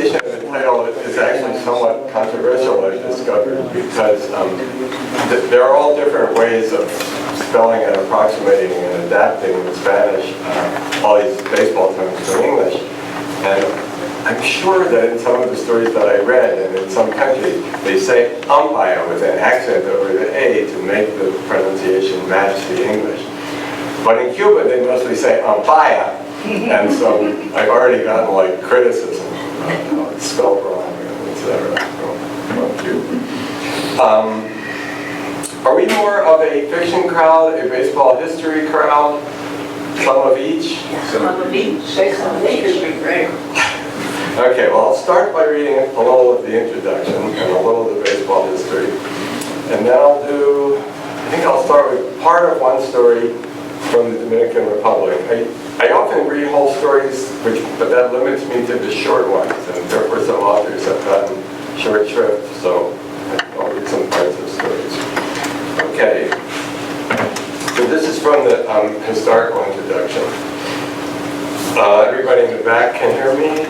pronunciation of the title is actually somewhat controversial, I've discovered, because there are all different ways of spelling and approximating and adapting in Spanish all these baseball terms to English. And I'm sure that in some of the stories that I read, and in some countries, they say Ampaya with an accent over the A to make the pronunciation match the English. But in Cuba, they mostly say Ampaya, and so I've already gotten like criticism, it's spelled wrong, etc. from Cuba. Are we more of a fiction crowd, a baseball history crowd? Some of each? Some of each. Say some of each would be great. Okay, well, I'll start by reading a little of the introduction and a little of the baseball history. And then I think I'll start with part of one story from the Dominican Republic. I often read whole stories, but that limits me to the short ones, and therefore some authors have gotten short shrift, so I'll read some parts of stories. Okay, so this is from the historical introduction. Everybody in the back can hear me?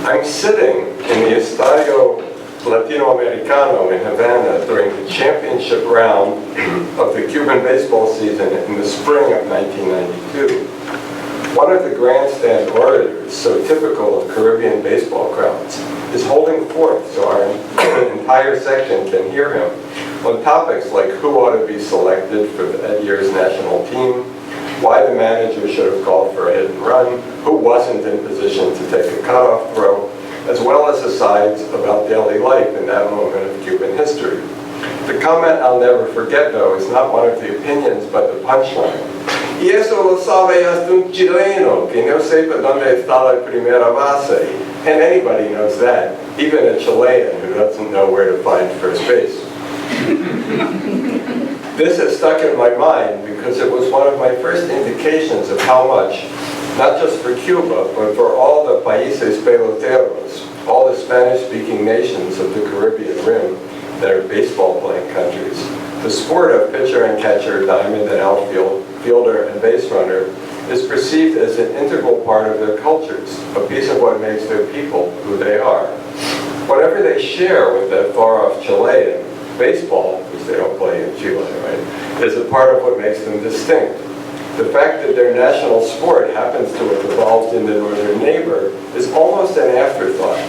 I'm sitting in the Estadio Latinoamericano in Havana during the championship round of the Cuban baseball season in the spring of 1992. One of the grandstand orators, so typical of Caribbean baseball crowds, is holding forth so our entire section can hear him on topics like who ought to be selected for that year's national team, why the manager should have called for a hit and run, who wasn't in position to take a cutoff throw, as well as asides about daily life in that moment of Cuban history. The comment I'll never forget, though, is not one of the opinions, but the punchline. Y eso lo sabe hasta un chileno, que no sepa dónde está la primera base. And anybody knows that, even a Chilean who doesn't know where to find first base. This has stuck in my mind because it was one of my first indications of how much, not just for Cuba, but for all the países peloteros, all the Spanish-speaking nations of the Caribbean Rim that are baseball-playing countries, the sport of pitcher and catcher, diamond and outfield, fielder and base runner, is perceived as an integral part of their cultures, a piece of what makes their people who they are. Whatever they share with that far-off Chilean, baseball, which they don't play in Chile, right, is a part of what makes them distinct. The fact that their national sport happens to have evolved in the northern neighbor is almost an afterthought.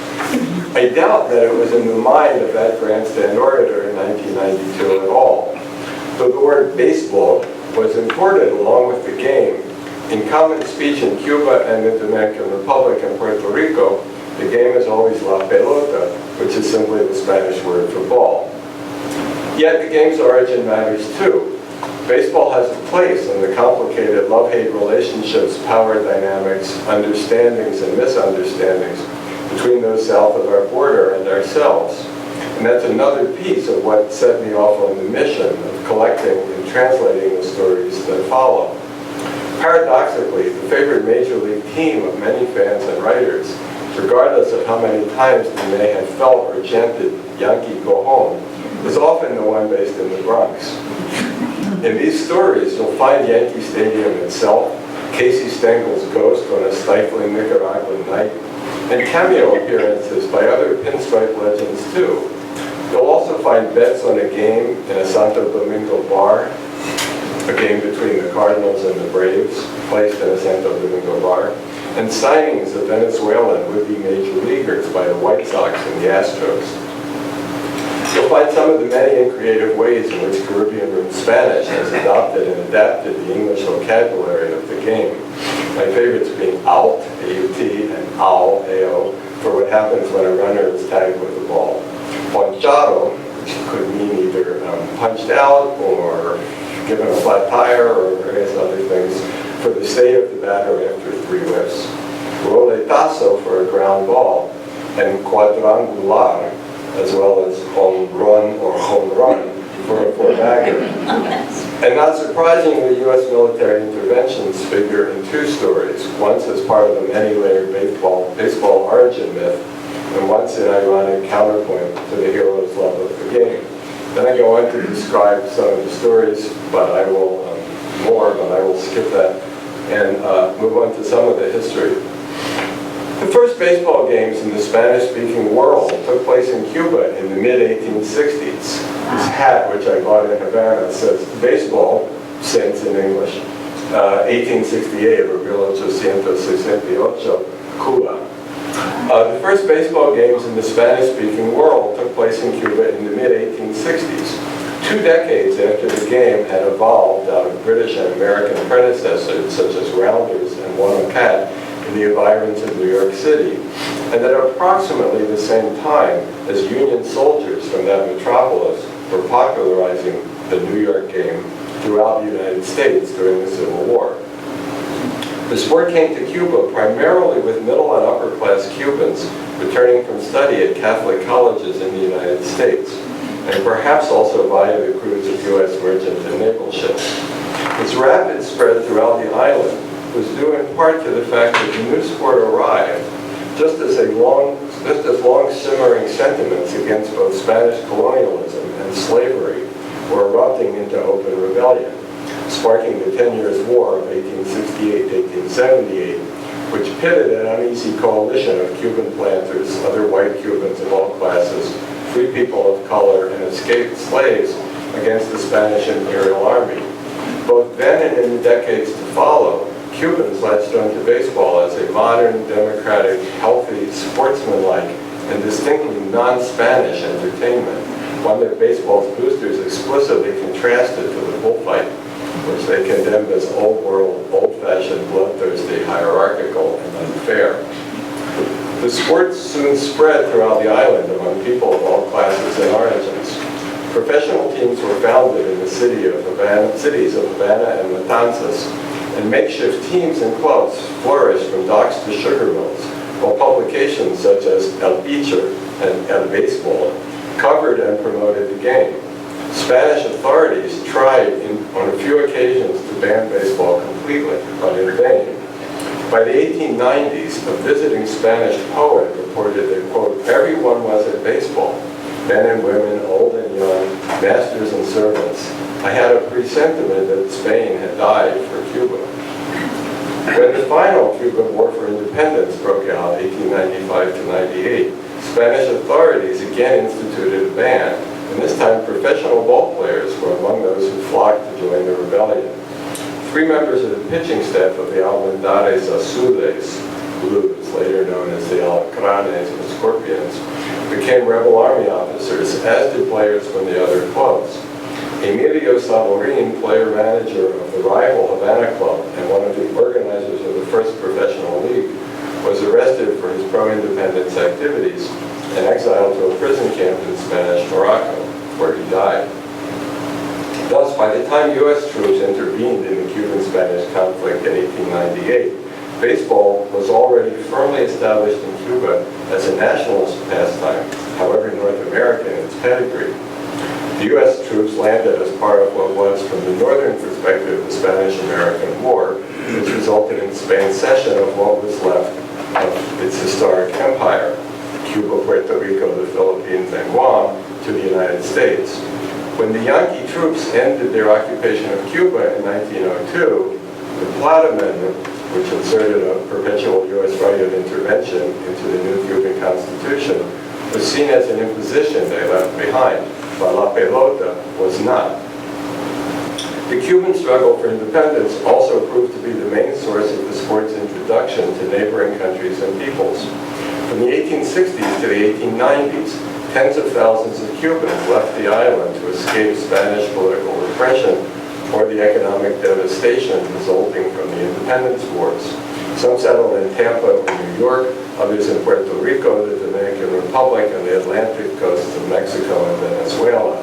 I doubt that it was in the mind of that grandstand orator in 1992 at all. Though the word baseball was imported along with the game, in common speech in Cuba and the Dominican Republic and Puerto Rico, the game is always la pelota, which is simply the Spanish word for ball. Yet the game's origin matters too. Baseball has a place in the complicated love-hate relationships, power dynamics, understandings and misunderstandings between those south of our border and ourselves. And that's another piece of what set me off on the mission of collecting and translating the stories that follow. Paradoxically, the favorite major league team of many fans and writers, regardless of how many times they may have felt or chanted Yankee go home, is often the one based in the Bronx. In these stories, you'll find Yankee Stadium itself, Casey Stengel's ghost on a stifling Nicaraguan night, and cameo appearances by other pinstripe legends too. You'll also find bets on a game in a Santo Domingo bar, a game between the Cardinals and the Braves, placed in a Santo Domingo bar, and signings of Venezuelan would-be major leaguers by the White Sox and the Astros. You'll find some of the many and creative ways in which Caribbean Room Spanish has adopted and adapted the English vocabulary of the game. My favorites being out, A-U-T, and ao, A-O, for what happens when a runner is tagged with the ball. Ponchado, which could mean either punched out or given a flat tire or various other things, for the state of the batter after 3 whiffs. Roletazo for a ground ball, and quadrangular, as well as home run or home run for a four-bagger. And not surprisingly, U.S. military interventions figure in 2 stories, once as part of the many-layered baseball origin myth, and once an ironic counterpoint to the hero's love of the game. Then I go on to describe some of the stories, but I will skip that and move on to some of the history. The first baseball games in the Spanish-speaking world took place in Cuba in the mid-1860s. This hat, which I bought in Havana, says baseball, since in English, 1868, or 1868, Cuba. The first baseball games in the Spanish-speaking world took place in Cuba in the mid-1860s, 2 decades after the game had evolved out of British and American predecessors such as rounders and one-on-cat in the environs of New York City, and at approximately the same time as Union soldiers from that metropolis were popularizing the New York game throughout the United States during the Civil War. The sport came to Cuba primarily with middle and upper class Cubans returning from study at Catholic colleges in the United States, and perhaps also via the crews of U.S. merchant and naval ships. Its rapid spread throughout the island was due in part to the fact that the new sport arrived just as long simmering sentiments against both Spanish colonialism and slavery were erupting into open rebellion, sparking the 10 Years' War of 1868-1878, which pitted an uneasy coalition of Cuban planters, other white Cubans of all classes, free people of color, and escaped slaves against the Spanish Imperial Army. Both then and in the decades to follow, Cubans latched onto baseball as a modern, democratic, healthy, sportsmanlike, and distinctly non-Spanish entertainment, one that baseball's boosters explicitly contrasted to the bullfight, which they condemned as old-world, old-fashioned, bloodthirsty, hierarchical, and unfair. The sport soon spread throughout the island among people of all classes and origins. Professional teams were founded in the cities of Havana and Matanzas, and makeshift teams and clubs flourished from docks to sugar mills, while publications such as El Pitcher and El Baseball covered and promoted the game. Spanish authorities tried on a few occasions to ban baseball completely, but in vain. By the 1890s, a visiting Spanish poet reported that, quote, everyone was at baseball, men and women, old and young, masters and servants. I had a presentiment that Spain had died for Cuba. When the final Cuban War for Independence broke out, 1895 to 98, Spanish authorities again instituted a ban, and this time professional ball players were among those who flocked to join the rebellion. 3 members of the pitching staff of the Almendares Azules, Blues, later known as the Alacranes or Scorpions, became rebel army officers, as did players from the other clubs. Emilio Saborin, player-manager of the rival Havana club and one of the organizers of the first professional league, was arrested for his pro-independence activities and exiled to a prison camp in Spanish Morocco, where he died. Thus, by the time U.S. troops intervened in the Cuban-Spanish conflict in 1898, baseball was already firmly established in Cuba as a nationalist pastime, however North American in its pedigree. The U.S. troops landed as part of what was, from the northern perspective, the Spanish-American War, which resulted in Spain's cession of what was left of its historic empire, Cuba, Puerto Rico, the Philippines, and Guam, to the United States. When the Yankee troops ended their occupation of Cuba in 1902, the Platt Amendment, which inserted a perpetual U.S. right of intervention into the new Cuban Constitution, was seen as an imposition they left behind, while La Pelota was not. The Cuban struggle for independence also proved to be the main source of the sport's introduction to neighboring countries and peoples. From the 1860s to the 1890s, tens of thousands of Cubans left the island to escape Spanish political repression or the economic devastation resulting from the independence wars. Some settled in Tampa or New York, others in Puerto Rico, the Dominican Republic, and the Atlantic coasts of Mexico and Venezuela.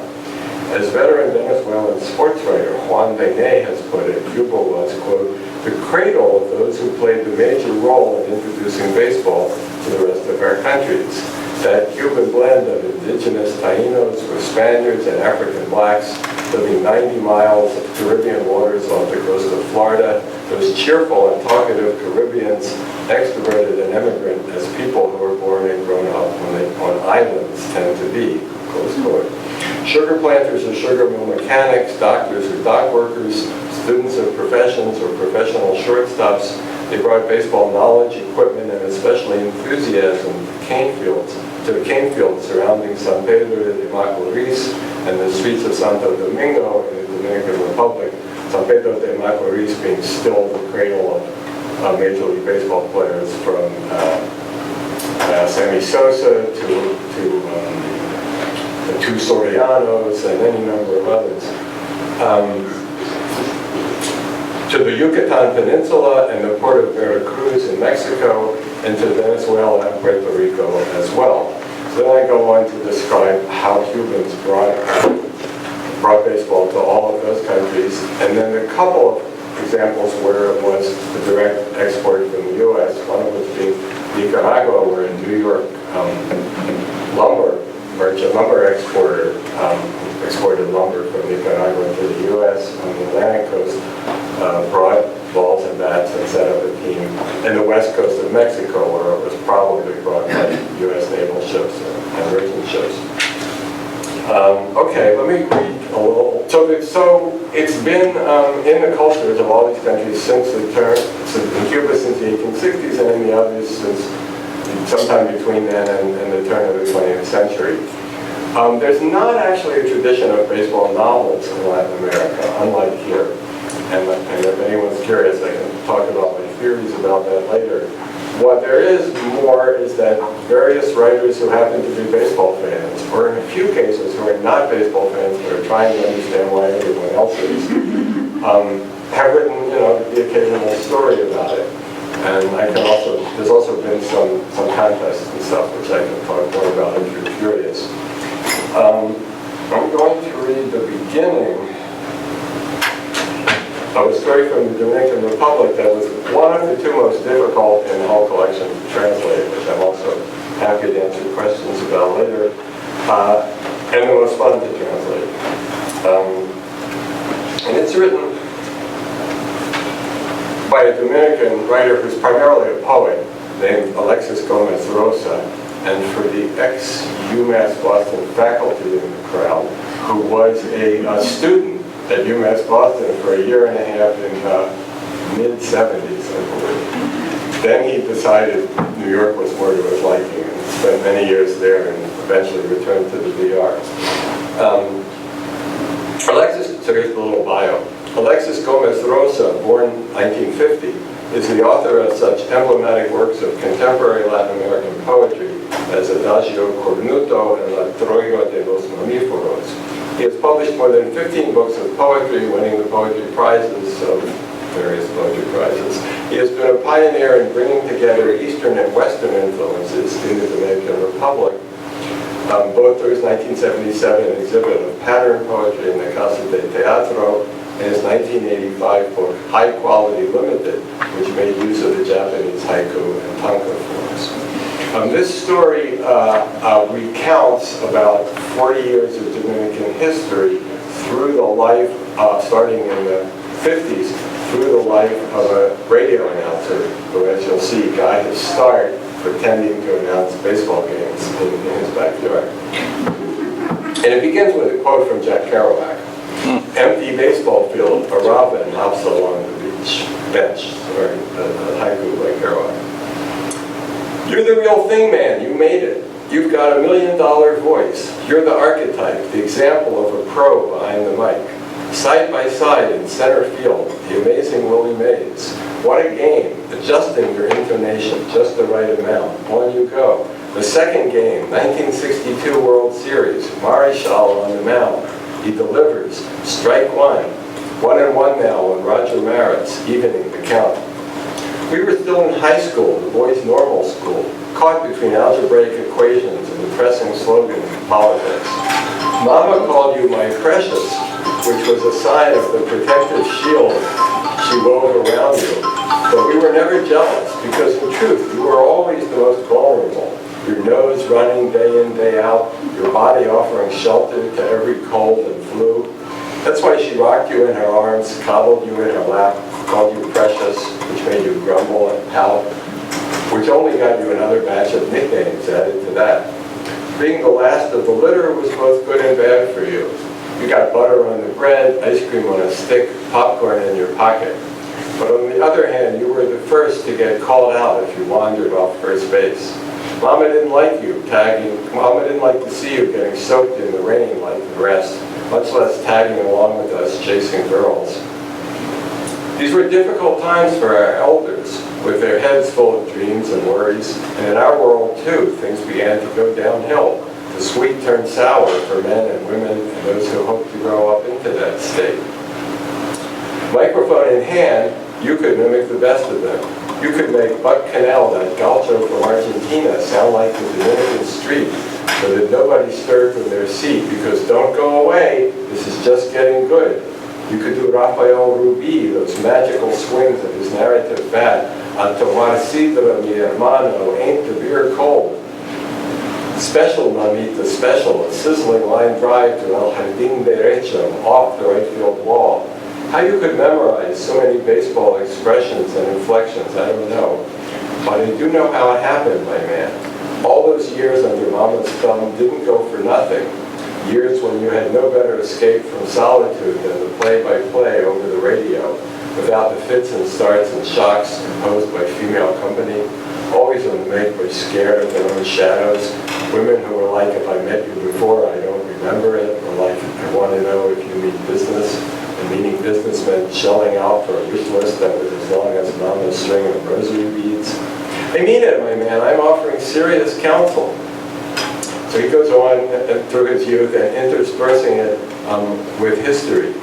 As veteran Venezuelan sports writer Juan Benet has put it, Cuba was, quote, the cradle of those who played the major role in introducing baseball to the rest of our countries. That Cuban blend of indigenous Tainos with Spaniards and African blacks living 90 miles of Caribbean waters off the coast of Florida, those cheerful and talkative Caribbeans, extroverted and immigrant as people who were born and grown up on islands tend to be, close quote. Sugar planters or sugar mill mechanics, doctors or dock workers, students of professions or professional shortstops, They brought baseball knowledge, equipment, and especially enthusiasm to the cane fields surrounding San Pedro de Macorís and the streets of Santo Domingo in the Dominican Republic. San Pedro de Macorís being still the cradle of Major League Baseball players from Sammy Sosa to the two Sorianos and any number of others. To the Yucatan Peninsula and the port of Veracruz in Mexico, and to Venezuela and Puerto Rico as well. Then I go on to describe how Cubans brought baseball to all of those countries, and then a couple of examples where it was the direct export from the U.S., one of which being Nicaragua, where a New York merchant lumber exporter exported lumber from Nicaragua to the U.S. on the Atlantic coast, brought balls and bats and set up a team. And the west coast of Mexico, where it was probably brought by U.S. naval ships and merchant ships. Okay, let me read a little. So it's been in the cultures of all these countries since in Cuba since the 1860s, and in the others since sometime between then and the turn of the 20th century. There's not actually a tradition of baseball novels in Latin America, unlike here. And if anyone's curious, I can talk about my theories about that later. What there is more is that various writers who happen to be baseball fans, or in a few cases who are not baseball fans but are trying to understand why everyone else is, have written, the occasional story about it. And there's also been some contests and stuff, which I can talk more about if you're curious. I'm going to read the beginning of a story from the Dominican Republic that was one of the two most difficult in the whole collection to translate, which I'm also happy to answer questions about later, and the most fun to translate. And it's written by a Dominican writer who's primarily a poet named Alexis Gomez Rosa, and for the ex-UMass Boston faculty in the crowd, who was a student at UMass Boston for a year and a half in the mid-70s, I believe. Then he decided New York was more to his liking and spent many years there and eventually returned to the DR. So here's a little bio. Alexis Gomez Rosa, born 1950, is the author of such emblematic works of contemporary Latin American poetry as Adagio Cornuto and La Troika de los Mamíferos. He has published more than 15 books of poetry, winning the poetry prizes of various poetry prizes. He has been a pioneer in bringing together Eastern and Western influences in the Dominican Republic, both through his 1977 exhibit of pattern poetry in the Casa de Teatro and his 1985 book, High Quality Limited, which made use of the Japanese haiku and tanka forms. This story recounts about 40 years of Dominican history through the life, starting in the 50s, through the life of a radio announcer who, as you'll see, got his start pretending to announce baseball games in his backyard. And it begins with a quote from Jack Kerouac. Empty baseball field, a robin hops along the bench. Sorry, a haiku by Kerouac. You're the real thing, man. You made it. You've got $1 million voice. You're the archetype, the example of a pro behind the mic. Side by side in center field, the amazing Willie Mays. What a game, adjusting your intonation, just the right amount. On you go. The second game, 1962 World Series, Marichal on the mound. He delivers. Strike one. 1-1 now on Roger Maris, evening the count. We were still in high school, the boys' normal school, caught between algebraic equations and depressing slogans of politics. Mama called you my precious, which was a sign of the protective shield she wove around you. But we were never jealous, because in truth, you were always the most vulnerable. Your nose running day in, day out, your body offering shelter to every cold and flu. That's why she rocked you in her arms, coddled you in her lap, called you precious, which made you grumble and pout, which only got you another batch of nicknames added to that. Being the last of the litter was both good and bad for you. You got butter on the bread, ice cream on a stick, popcorn in your pocket. But on the other hand, you were the first to get called out if you wandered off first base. Mama didn't like you tagging. Mama didn't like to see you getting soaked in the rain like the rest, much less tagging along with us chasing girls. These were difficult times for our elders, with their heads full of dreams and worries, and in our world too, things began to go downhill. The sweet turned sour for men and women and those who hoped to grow up into that state. Microphone in hand, you could mimic the best of them. You could make Buck Canal, that gaucho from Argentina, sound like the Dominican street, so that nobody stirred from their seat, because don't go away, this is just getting good. You could do Rafael Rubí, those magical swings of his narrative fad, a tomar sidra, mi hermano, ain't the beer cold. Special, mamita, special, a sizzling line drive to El Jardín Derecho, off the right field wall. How you could memorize so many baseball expressions and inflections, I don't know. But I do know how it happened, my man. All those years under Mama's thumb didn't go for nothing. Years when you had no better escape from solitude than the play-by-play over the radio, without the fits and starts and shocks imposed by female company, always on the make or scared of their own shadows, women who were like, if I met you before, I don't remember it, or like, I want to know if you mean business. And meaning business meant shelling out for a wish list that was as long as Mama's string of rosary beads. I mean it, my man, I'm offering serious counsel. So he goes on through his youth and interspersing it with history.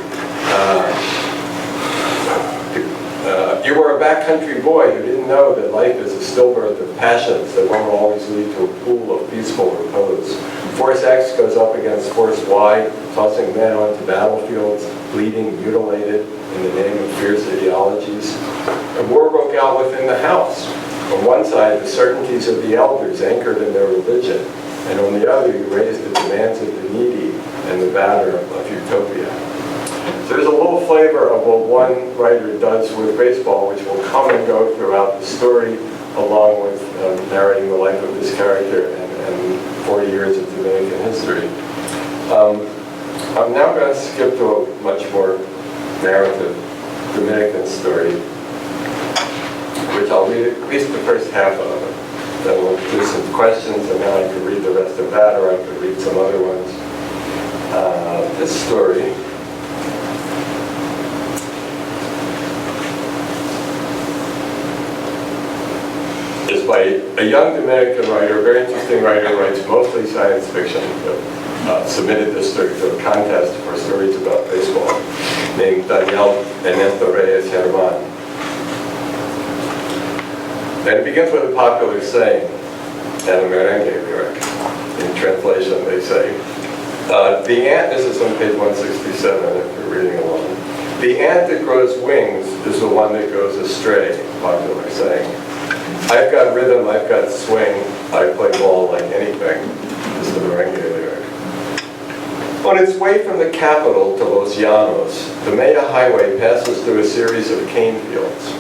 You were a backcountry boy who didn't know that life is a stillbirth of passions that won't always lead to a pool of peaceful repose. Force X goes up against Force Y, tossing men onto battlefields, bleeding, mutilated in the name of fierce ideologies. A war broke out within the house. On one side, the certainties of the elders anchored in their religion, and on the other, you raised the demands of the needy and the banner of utopia. So there's a little flavor of what one writer does with baseball, which will come and go throughout the story, along with narrating the life of this character and 40 years of Dominican history. I'm now going to skip to a much more narrative Dominican story, which I'll read at least the first half of it. Then we'll do some questions, and then I could read the rest of that, or I could read some other ones. This story is by a young Dominican writer, a very interesting writer who writes mostly science fiction, but submitted this story to a contest for stories about baseball, named Daniel Ernesto Reyes Germán. And it begins with a popular saying, and a merengue lyric. In translation, they say, the ant, this is on page 167 if you're reading along, the ant that grows wings is the one that goes astray, popular saying. I've got rhythm, I've got swing, I play ball like anything, is the merengue lyric. On its way from the capital to Los Llanos, the Maya Highway passes through a series of cane fields.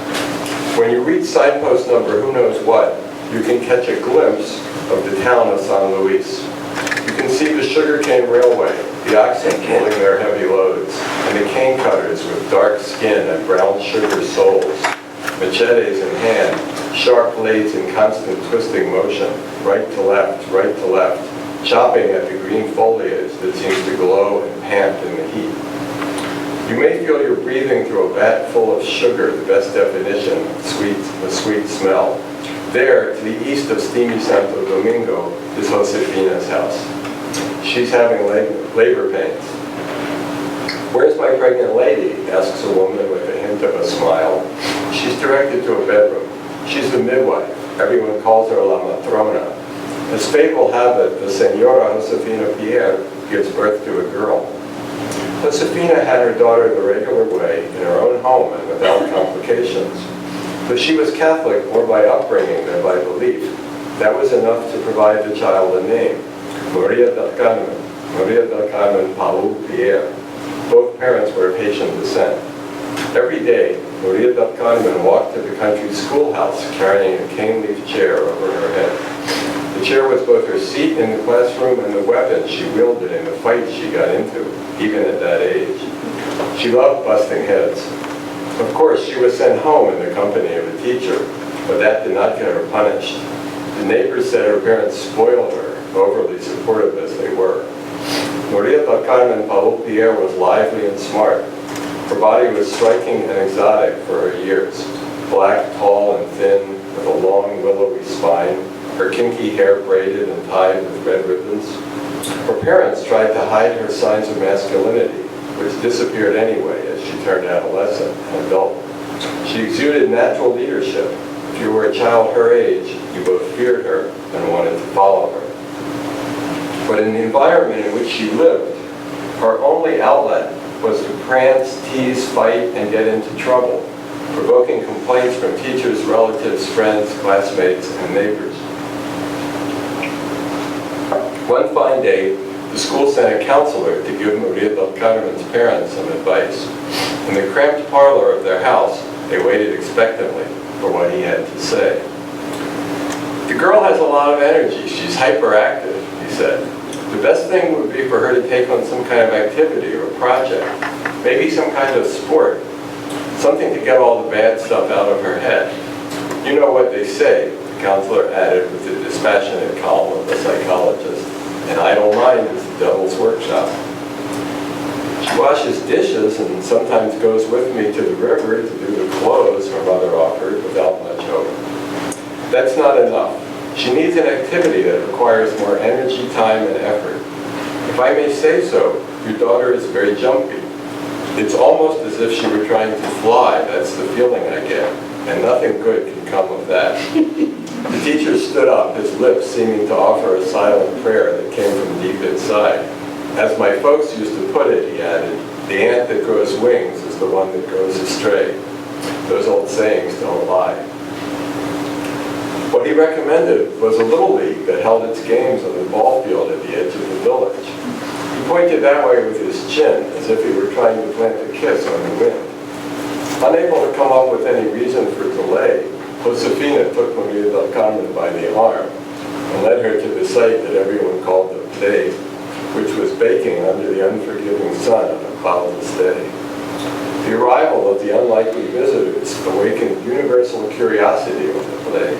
When you reach signpost number who knows what, you can catch a glimpse of the town of San Luis. You can see the sugarcane railway, the oxen pulling their heavy loads, and the cane cutters with dark skin and brown sugar soles, machetes in hand, sharp blades in constant twisting motion, right to left, chopping at the green foliage that seems to glow and pant in the heat. You may feel you're breathing through a vat full of sugar, the best definition, the sweet smell. There, to the east of steamy Santo Domingo, is Josefina's house. She's having labor pains. "Where's my pregnant lady?" asks a woman with a hint of a smile. She's directed to a bedroom. She's the midwife. Everyone calls her La Matrona. As fate will have it, the Señora Josefina Pierre gives birth to a girl. Josefina had her daughter the regular way, in her own home and without complications. But she was Catholic more by upbringing than by belief. That was enough to provide the child a name, Maria del Carmen Paul Pierre. Both parents were of Haitian descent. Every day, Maria del Carmen walked to the country schoolhouse carrying a cane-leaf chair over her head. The chair was both her seat in the classroom and the weapon she wielded in the fight she got into, even at that age. She loved busting heads. Of course, she was sent home in the company of a teacher, but that did not get her punished. The neighbors said her parents spoiled her, overly supportive as they were. Maria del Carmen Paul Pierre was lively and smart. Her body was striking and exotic for her years. Black, tall, and thin, with a long, willowy spine, her kinky hair braided and tied with red ribbons. Her parents tried to hide her signs of masculinity, which disappeared anyway as she turned adolescent and adult. She exuded natural leadership. If you were a child her age, you both feared her and wanted to follow her. But in the environment in which she lived, her only outlet was to prance, tease, fight, and get into trouble, provoking complaints from teachers, relatives, friends, classmates, and neighbors. One fine day, the school sent a counselor to give Maria del Carmen's parents some advice. In the cramped parlor of their house, they waited expectantly for what he had to say. "The girl has a lot of energy. She's hyperactive," he said. "The best thing would be for her to take on some kind of activity or project, maybe some kind of sport, something to get all the bad stuff out of her head. You know what they say," the counselor added with the dispassionate calm of a psychologist, "an idle mind is the devil's workshop. She washes dishes and sometimes goes with me to the river to do the clothes," her mother offered without much hope. "That's not enough. She needs an activity that requires more energy, time, and effort. If I may say so, your daughter is very jumpy. It's almost as if she were trying to fly. That's the feeling I get. And nothing good can come of that." The teacher stood up, his lips seeming to offer a silent prayer that came from deep inside. "As my folks used to put it," he added, "the ant that grows wings is the one that goes astray." Those old sayings don't lie. What he recommended was a little league that held its games on the ball field at the edge of the village. He pointed that way with his chin, as if he were trying to plant a kiss on the wind. Unable to come up with any reason for delay, Josefina took Maria del Carmen by the arm and led her to the site that everyone called the play, which was baking under the unforgiving sun on a cloudless day. The arrival of the unlikely visitors awakened universal curiosity on the play.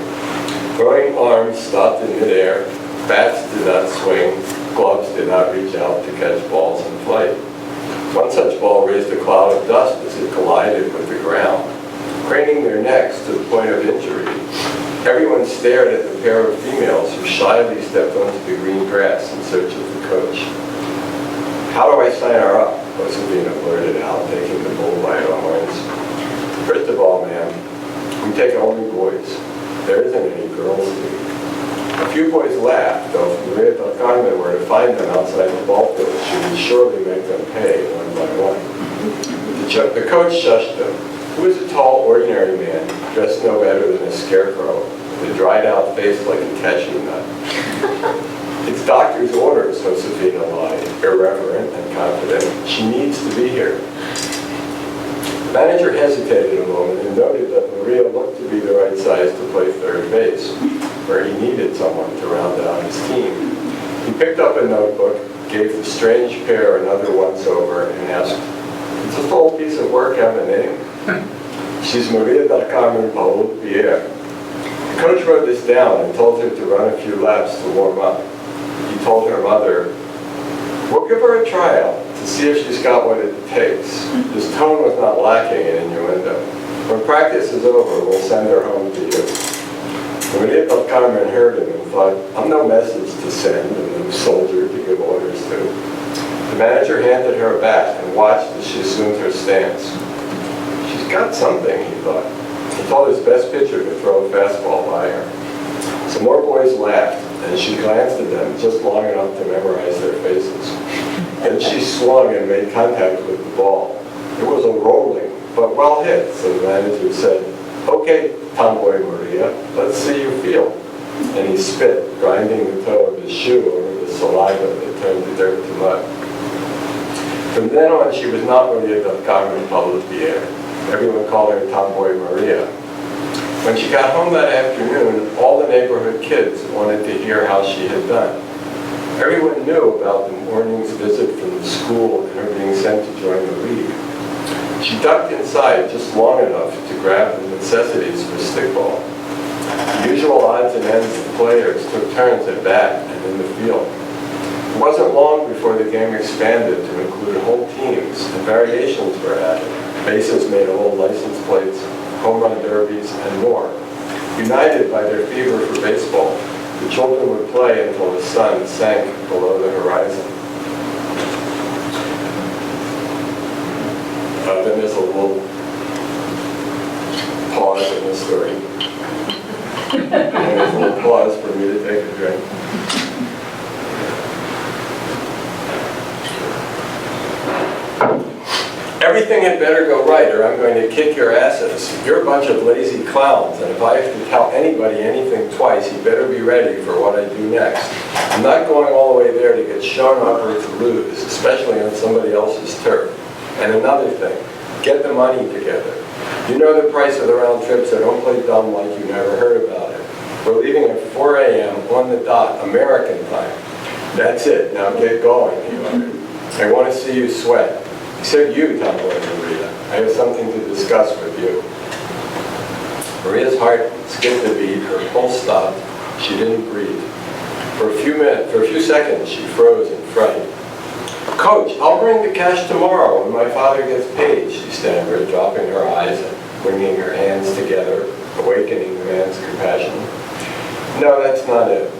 Throwing arms stopped in midair, bats did not swing, gloves did not reach out to catch balls in flight. One such ball raised a cloud of dust as it collided with the ground, craning their necks to the point of injury. Everyone stared at the pair of females who shyly stepped onto the green grass in search of the coach. "How do I sign her up?" Josefina blurted out, taking the bull by the horns. "First of all, ma'am, we take only boys. There isn't any girls league." A few boys laughed, though if Maria del Carmen were to find them outside the ball field, she would surely make them pay one by one. The coach shushed them. He was a tall, ordinary man, dressed no better than a scarecrow, with a dried-out face like a cashew nut. "It's doctor's orders," Josefina lied, irreverent and confident. "She needs to be here." The manager hesitated a moment and noted that Maria looked to be the right size to play third base, where he needed someone to round out his team. He picked up a notebook, gave the strange pair another once-over, and asked, "Does this whole piece of work have a name?" "She's Maria del Carmen Paul Pierre." The coach wrote this down and told her to run a few laps to warm up. He told her mother, "We'll give her a tryout to see if she's got what it takes." His tone was not lacking in innuendo. "When practice is over, we'll send her home to you." Maria del Carmen heard him and thought, "I'm no message to send and no soldier to give orders to." The manager handed her a bat and watched as she assumed her stance. "She's got something," he thought. He told his best pitcher to throw a fastball by her. Some more boys laughed, and she glanced at them just long enough to memorize their faces. Then she swung and made contact with the ball. It was a rolling, but well hit, so the manager said, "Okay, tomboy Maria, let's see you feel." And he spit, grinding the toe of his shoe over the saliva that turned the dirt to mud. From then on, she was not Maria del Carmen Paul Pierre. Everyone called her Tomboy Maria. When she got home that afternoon, all the neighborhood kids wanted to hear how she had done. Everyone knew about the morning's visit from the school and her being sent to join the league. She ducked inside just long enough to grab the necessities for stickball. The usual odds and ends of players took turns at bat and in the field. It wasn't long before the game expanded to include whole teams, and variations were added. Bases made of old license plates, home run derbies, and more. United by their fever for baseball, the children would play until the sun sank below the horizon. Then there's a little pause in the story. And there's a little pause for me to take a drink. Everything had better go right or I'm going to kick your asses. You're a bunch of lazy clowns, and if I have to tell anybody anything twice, you better be ready for what I do next. I'm not going all the way there to get shown up or to lose, especially on somebody else's turf. And another thing, get the money together. You know the price of the round trip, so don't play dumb like you never heard about it. We're leaving at 4 a.m. on the dot, American time. That's it, now get going, he muttered. I want to see you sweat. Except you, Tomboy Maria. I have something to discuss with you. Maria's heart skipped a beat, her pulse stopped. She didn't breathe. For a few seconds, she froze in fright. Coach, I'll bring the cash tomorrow when my father gets paid, she stammered, dropping her eyes and wringing her hands together, awakening the man's compassion. No, that's not it.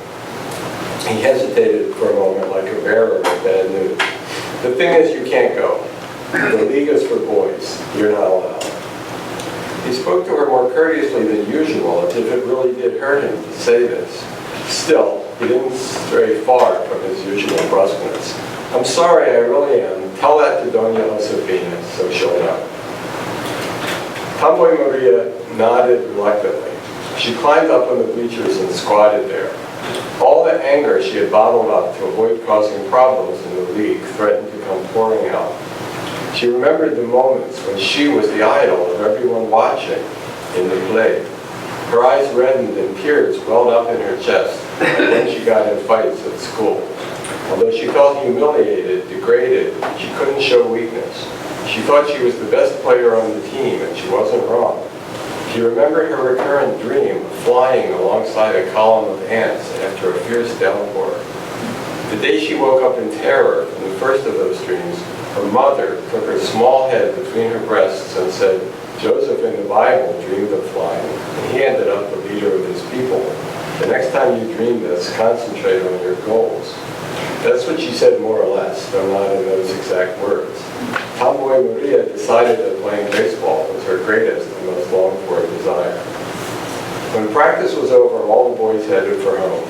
He hesitated for a moment like a bearer of bad news. The thing is, you can't go. The league is for boys. You're not allowed. He spoke to her more courteously than usual, as if it really did hurt him to say this. Still, he didn't stray far from his usual brusqueness. I'm sorry, I really am. Tell that to Doña Josefina, so she'll know. Tomboy Maria nodded reluctantly. She climbed up on the bleachers and squatted there. All the anger she had bottled up to avoid causing problems in the league threatened to come pouring out. She remembered the moments when she was the idol of everyone watching in the play. Her eyes reddened and tears welled up in her chest, like when she got in fights at school. Although she felt humiliated, degraded, she couldn't show weakness. She thought she was the best player on the team, and she wasn't wrong. She remembered her recurrent dream of flying alongside a column of ants after a fierce downpour. The day she woke up in terror from the first of those dreams, her mother took her small head between her breasts and said, Joseph in the Bible dreamed of flying, and he ended up the leader of his people. The next time you dream this, concentrate on your goals. That's what she said more or less, though not in those exact words. Tomboy Maria decided that playing baseball was her greatest and most longed-for desire. When practice was over, all the boys headed for home.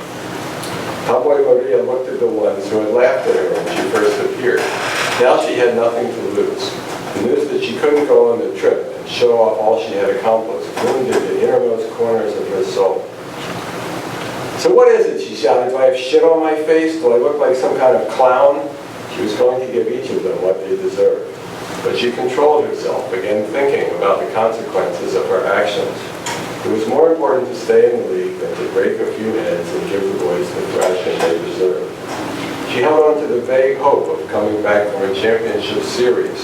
Tomboy Maria looked at the ones who had laughed at her when she first appeared. Now she had nothing to lose. The news that she couldn't go on the trip and show off all she had accomplished wounded the innermost corners of her soul. So what is it, she shouted, do I have shit on my face? Do I look like some kind of clown? She was going to give each of them what they deserved. But she controlled herself, again thinking about the consequences of her actions. It was more important to stay in the league than to break a few heads and give the boys the thrashing they deserved. She held on to the vague hope of coming back from a championship series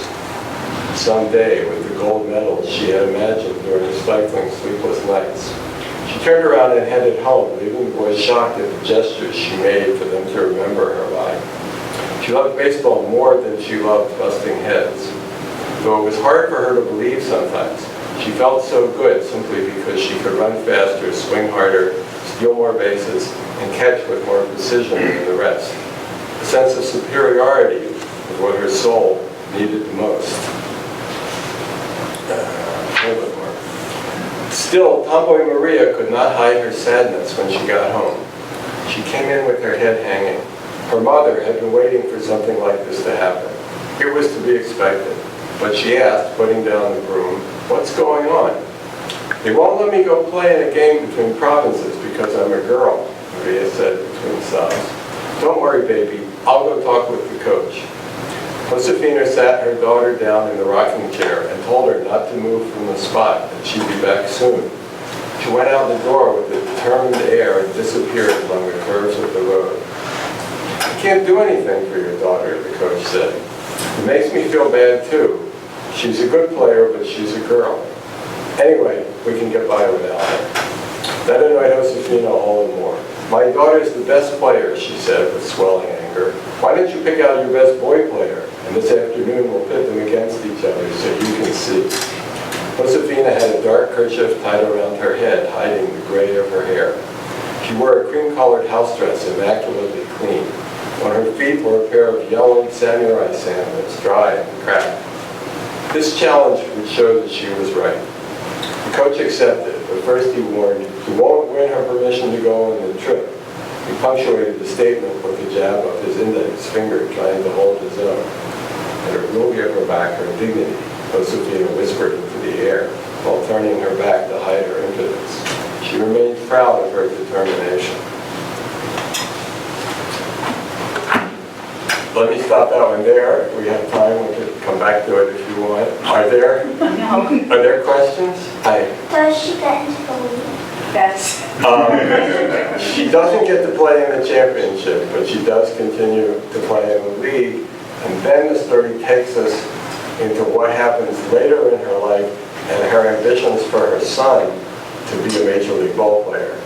someday with the gold medals she had imagined during stifling sleepless nights. She turned around and headed home, leaving the boys shocked at the gestures she made for them to remember her by. She loved baseball more than she loved busting heads. Though it was hard for her to believe sometimes, she felt so good simply because she could run faster, swing harder, steal more bases, and catch with more precision than the rest. A sense of superiority was what her soul needed the most. A little bit more. Still, Tomboy Maria could not hide her sadness when she got home. She came in with her head hanging. Her mother had been waiting for something like this to happen. It was to be expected. But she asked, putting down the broom, what's going on? They won't let me go play in a game between provinces because I'm a girl, Maria said between sobs. Don't worry, baby. I'll go talk with the coach. Josefina sat her daughter down in the rocking chair and told her not to move from the spot, that she'd be back soon. She went out the door with a determined air and disappeared among the curves of the road. I can't do anything for your daughter, the coach said. It makes me feel bad, too. She's a good player, but she's a girl. Anyway, we can get by without her. That annoyed Josefina all the more. My daughter's the best player, she said with swelling anger. Why don't you pick out your best boy player? And this afternoon we'll pit them against each other so you can see. Josefina had a dark kerchief tied around her head, hiding the gray of her hair. She wore a cream-colored house dress, immaculately clean. On her feet were a pair of yellow samurai sandals, dry and cracked. This challenge would show that she was right. The coach accepted, but first he warned, he won't win her permission to go on the trip. He punctuated the statement with a jab of his index finger, trying to hold his own. And it will give her back her dignity, Josefina whispered into the air, while turning her back to hide her impotence. She remained proud of her determination. Let me stop that one there. If we have time, we could come back to it if you want. Are there questions? Hi. Does she get into the league? That's, She doesn't get to play in the championship, but she does continue to play in the league. And then the story takes us into what happens later in her life and her ambitions for her son to be a Major League ball player,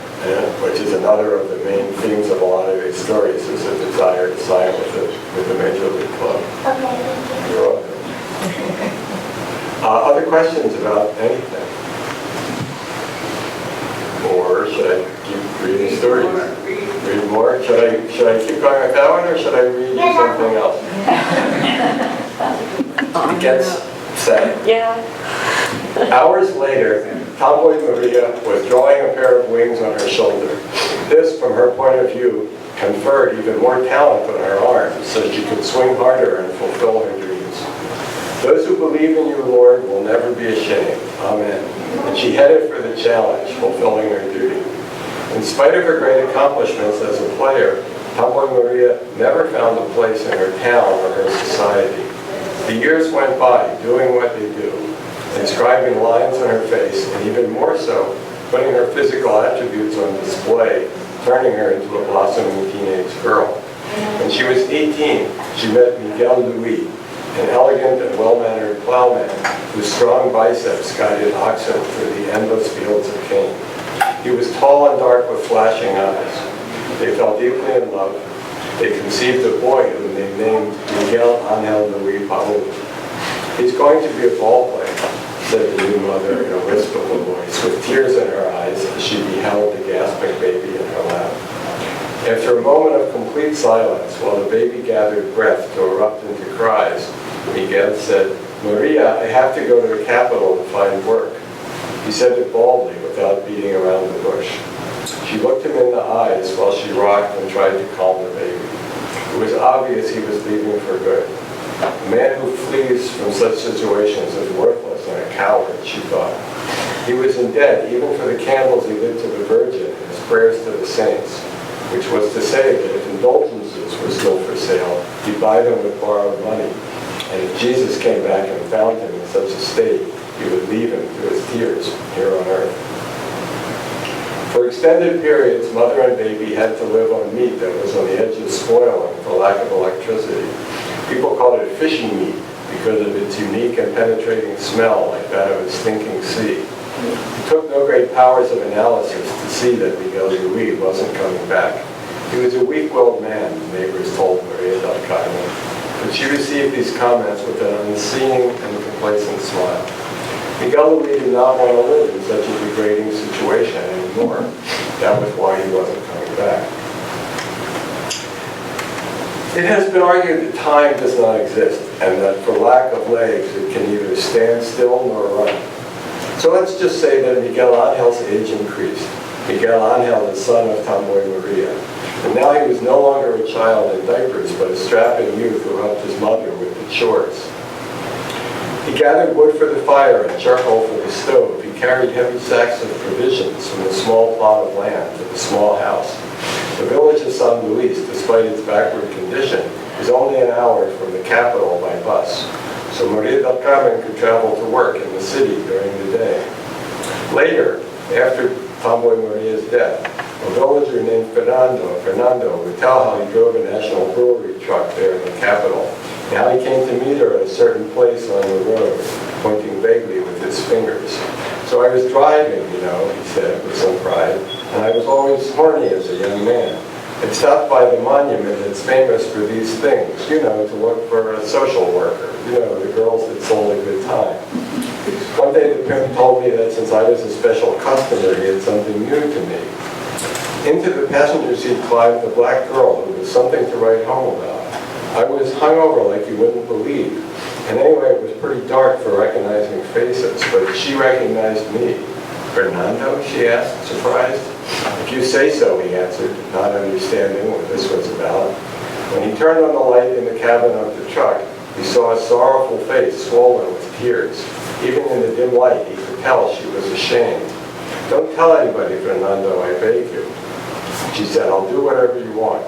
which is another of the main themes of a lot of these stories, is a desire to sign with the Major League club. Okay, thank you. You're welcome. Other questions about anything? Or should I keep reading stories? Read more? Should I keep going with that one, or should I read you something else? It gets sad. Yeah. Hours later, Tomboy Maria was drawing a pair of wings on her shoulder. This, from her point of view, conferred even more talent on her arms, so she could swing harder and fulfill her dreams. Those who believe in you, Lord, will never be ashamed. Amen. And she headed for the challenge, fulfilling her duty. In spite of her great accomplishments as a player, Tomboy Maria never found a place in her town or her society. The years went by, doing what they do, inscribing lines on her face, and even more so, putting her physical attributes on display, turning her into a blossoming teenage girl. When she was 18, she met Miguel Louis, an elegant and well-mannered plowman whose strong biceps guided oxen through the endless fields of cane. He was tall and dark with flashing eyes. They fell deeply in love. They conceived a boy whom they named Miguel Angel Louis Paul. He's going to be a ball player, said the new mother in a wistful voice, with tears in her eyes as she beheld the gasping baby in her lap. After a moment of complete silence, while the baby gathered breath to erupt into cries, Miguel said, "Maria, I have to go to the capital to find work." He said it baldly, without beating around the bush. She looked him in the eyes while she rocked and tried to calm the baby. It was obvious he was leaving for good. A man who flees from such situations is worthless and a coward, she thought. He was in debt even for the candles he lit to the Virgin and his prayers to the saints, which was to say that if indulgences were still for sale, he'd buy them with borrowed money. And if Jesus came back and found him in such a state, he would leave him to his tears here on earth. For extended periods, mother and baby had to live on meat that was on the edge of spoiling for lack of electricity. People called it fishy meat because of its unique and penetrating smell like that of a stinking sea. It took no great powers of analysis to see that Miguel Louis wasn't coming back. He was a weak-willed man, the neighbors told Maria del Carmen, but she received these comments with an unseeing and complacent smile. Miguel Louis did not want to live in such a degrading situation anymore. That was why he wasn't coming back. It has been argued that time does not exist, and that for lack of legs it can neither stand still nor run. So let's just say that Miguel Angel's age increased. Miguel Angel, the son of Tomboy Maria. And now he was no longer a child in diapers, but a strapping youth who helped his mother with the chores. He gathered wood for the fire and charcoal for the stove. He carried heavy sacks of provisions from the small plot of land to the small house. The village of San Luis, despite its backward condition, is only an hour from the capital by bus. So Maria del Carmen could travel to work in the city during the day. Later, after Tomboy Maria's death. A villager named Fernando would tell how he drove a National Brewery truck there in the capital, and how he came to meet her at a certain place on the road, pointing vaguely with his fingers. So I was driving, he said with some pride, and I was always horny as a young man. I'd stopped by the monument that's famous for these things, to look for a social worker, the girls that sold a good time. One day the pimp told me that since I was a special customer, he had something new to me. Into the passenger seat climbed the black girl who was something to write home about. I was hungover like you wouldn't believe. And anyway, it was pretty dark for recognizing faces, but she recognized me. Fernando, she asked, surprised. If you say so, he answered, not understanding what this was about. When he turned on the light in the cabin of the truck, he saw a sorrowful face swollen with tears. Even in the dim light, he could tell she was ashamed. Don't tell anybody, Fernando, I beg you. She said, I'll do whatever you want.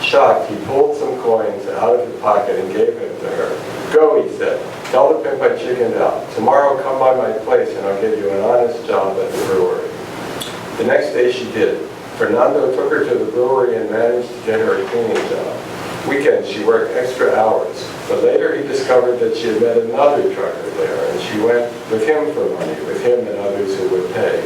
Shocked, he pulled some coins out of his pocket and gave them to her. Go, he said. Tell the pimp I chickened out. Tomorrow come by my place and I'll give you an honest job at the brewery. The next day she did. Fernando took her to the brewery and managed to get her a cleaning job. Weekends she worked extra hours, but later he discovered that she had met another trucker there, and she went with him for money, with him and others who would pay.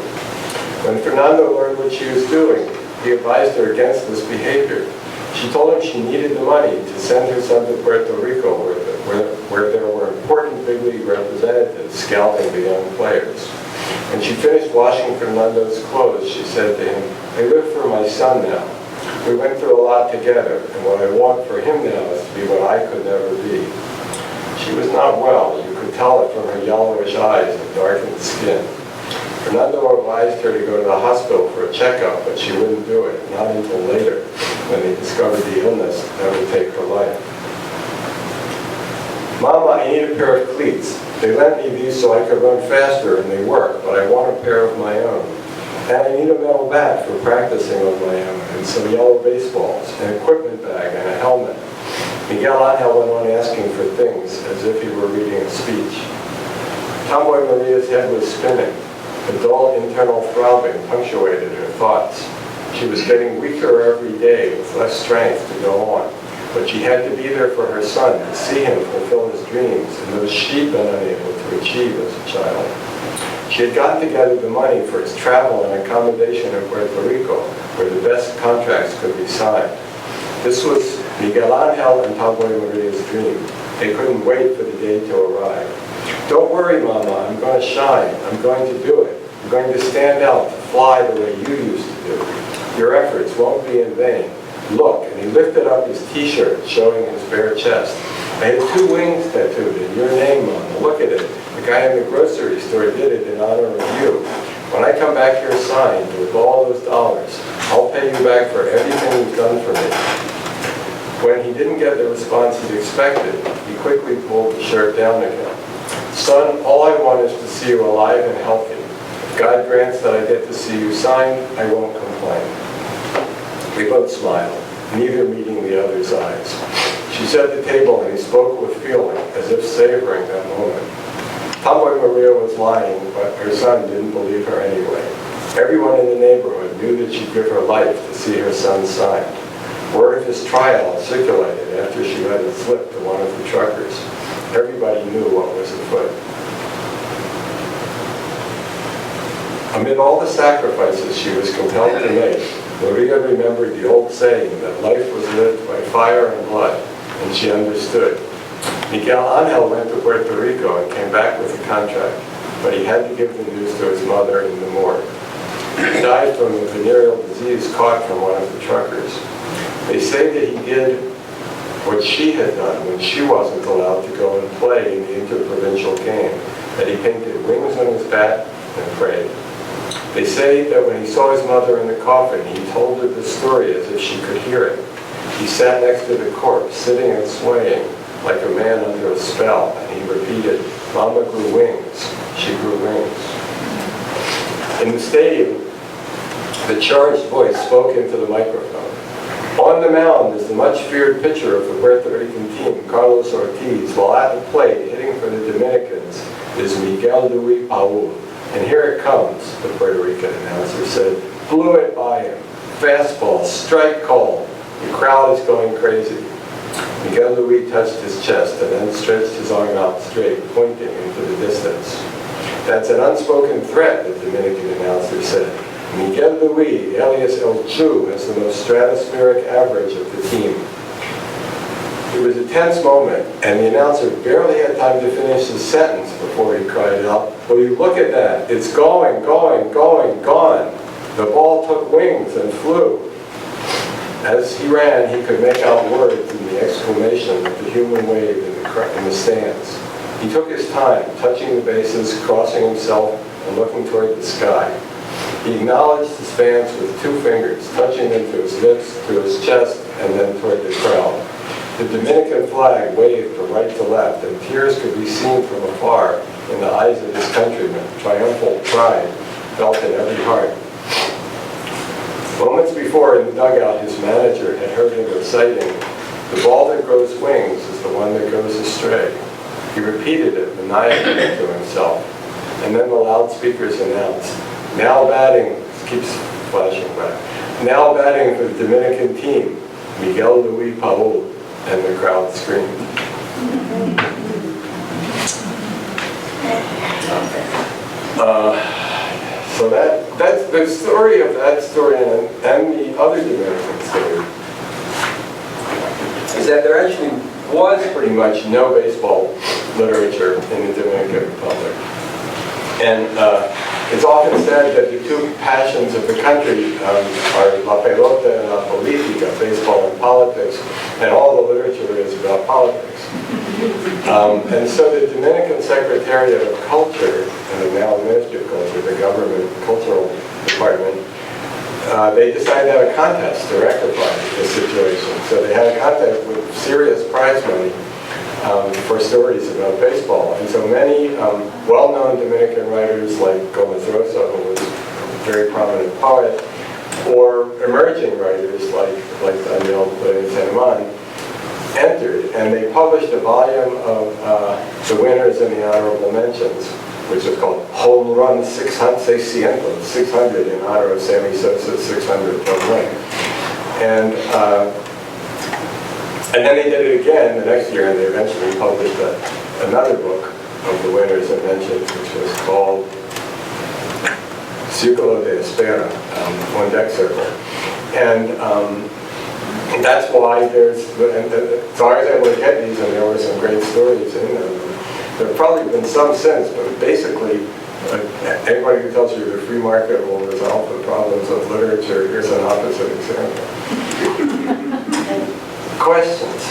When Fernando learned what she was doing, he advised her against this behavior. She told him she needed the money to send her son to Puerto Rico, where there were important big league representatives scouting the young players. When she finished washing Fernando's clothes, she said to him, I live for my son now. We went through a lot together, and what I want for him now is to be what I could never be. She was not well. You could tell it from her yellowish eyes and darkened skin. Fernando advised her to go to the hospital for a checkup, but she wouldn't do it, not until later, when they discovered the illness that would take her life. Mama, I need a pair of cleats. They lent me these so I could run faster, and they work, but I want a pair of my own. And I need a metal bat for practicing on my own, and some yellow baseballs, an equipment bag, and a helmet. Miguel Angel went on asking for things as if he were reading a speech. Tomboy Maria's head was spinning. A dull internal throbbing punctuated her thoughts. She was getting weaker every day with less strength to go on. But she had to be there for her son, to see him fulfill his dreams, and those she'd been unable to achieve as a child. She had gotten together the money for his travel and accommodation in Puerto Rico, where the best contracts could be signed. This was Miguel Angel and Tomboy Maria's dream. They couldn't wait for the day to arrive. Don't worry, Mama, I'm going to shine. I'm going to do it. I'm going to stand out, to fly the way you used to do. Your efforts won't be in vain. Look, and he lifted up his t-shirt, showing his bare chest. I had 2 wings tattooed in your name, Mama. Look at it. The guy in the grocery store did it in honor of you. When I come back here signed with all those dollars, I'll pay you back for everything you've done for me. When he didn't get the response he expected, he quickly pulled the shirt down again. Son, all I want is to see you alive and healthy. If God grants that I get to see you signed, I won't complain. They both smiled, neither meeting the other's eyes. She set the table and he spoke with feeling, as if savoring that moment. Tomboy Maria was lying, but her son didn't believe her anyway. Everyone in the neighborhood knew that she'd give her life to see her son signed. Word of his trial circulated after she let it slip to one of the truckers. Everybody knew what was afoot. Amid all the sacrifices she was compelled to make, Maria remembered the old saying that life was lived by fire and blood, and she understood. Miguel Angel went to Puerto Rico and came back with a contract, but he had to give the news to his mother in the morgue. He died from a venereal disease caught from one of the truckers. They say that he did what she had done when she wasn't allowed to go and play in the interprovincial game, that he painted wings on his bat and prayed. They say that when he saw his mother in the coffin, he told her the story as if she could hear it. He sat next to the corpse, sitting and swaying like a man under a spell, and he repeated, Mama grew wings, she grew wings. In the stadium, the charged voice spoke into the microphone. On the mound is the much-feared pitcher of the Puerto Rican team, Carlos Ortiz, while at the plate, hitting for the Dominicans, is Miguel Luis Paul, And here it comes, the Puerto Rican announcer said. Blew it by him. Fastball, strike call. The crowd is going crazy. Miguel Luis touched his chest and then stretched his arm out straight, pointing into the distance. That's an unspoken threat, the Dominican announcer said. Miguel Luis, alias El Chu, has the most stratospheric average of the team. It was a tense moment, and the announcer barely had time to finish his sentence before he cried out, "Will you look at that? It's going, going, going, gone." The ball took wings and flew. As he ran, he could make out words in the exclamation of the human wave in the stands. He took his time, touching the bases, crossing himself, and looking toward the sky. He acknowledged his fans with 2 fingers, touching them to his lips, to his chest, and then toward the crowd. The Dominican flag waved from right to left, and tears could be seen from afar in the eyes of his countrymen. Triumphal pride felt in every heart. Moments before, in the dugout, his manager had heard him reciting, "The ball that grows wings is the one that goes astray." He repeated it maniacally to himself, and then the loudspeakers announced, "Now batting," keeps flashing back, "now batting for the Dominican team, Miguel Luis Paul," and the crowd screamed. So that's the story of that story and the other Dominican story is that there actually was pretty much no baseball literature in the Dominican Republic. And it's often said that the 2 passions of the country are la pelota and la política, baseball and politics, and all the literature is about politics. And so the Dominican Secretariat of Culture, and now Ministry of Culture, the government cultural department, they decided to have a contest to rectify the situation. So they had a contest with serious prize money for stories about baseball. And so many well-known Dominican writers like Gomez Rosa, who was a very prominent poet, or emerging writers like Daniel Saint-Amand, entered, and they published a volume of the winners and the honorable mentions, which is called Home Run 600 in honor of Sammy Sosa's 600th home run. And then they did it again the next year, and they eventually published another book of the winners and mentions, which was called Círculo de Espera, On Deck Circle. And that's why so I was able to get these, and there were some great stories in them. There have probably been some since, but basically, anybody who tells you the free market will resolve the problems of literature, here's an opposite example. Questions?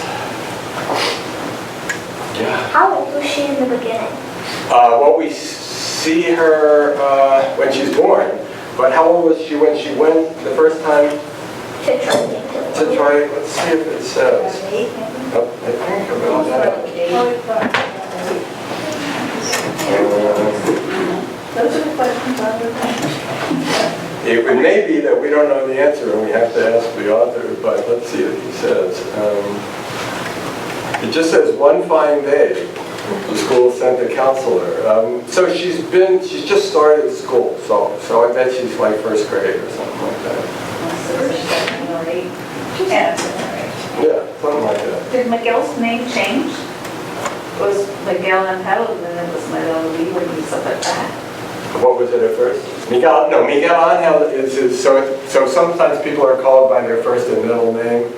Yeah. How old was she in the beginning? Well, we see her when she's born, but how old was she when she went the first time? To try, let's see if it says. Oh, I think about that. Those are the questions I would ask. It may be that we don't know the answer and we have to ask the author, but let's see what he says. It just says, "One fine day, the school sent a counselor." So she's just started school, so I bet she's like first grade or something like that. Yeah. Yeah, something like that. Did Miguel's name change? Was Miguel Angel, and then it was Miguel Luis when he said that? What was it at first? Miguel Angel is his, so sometimes people are called by their first and middle name,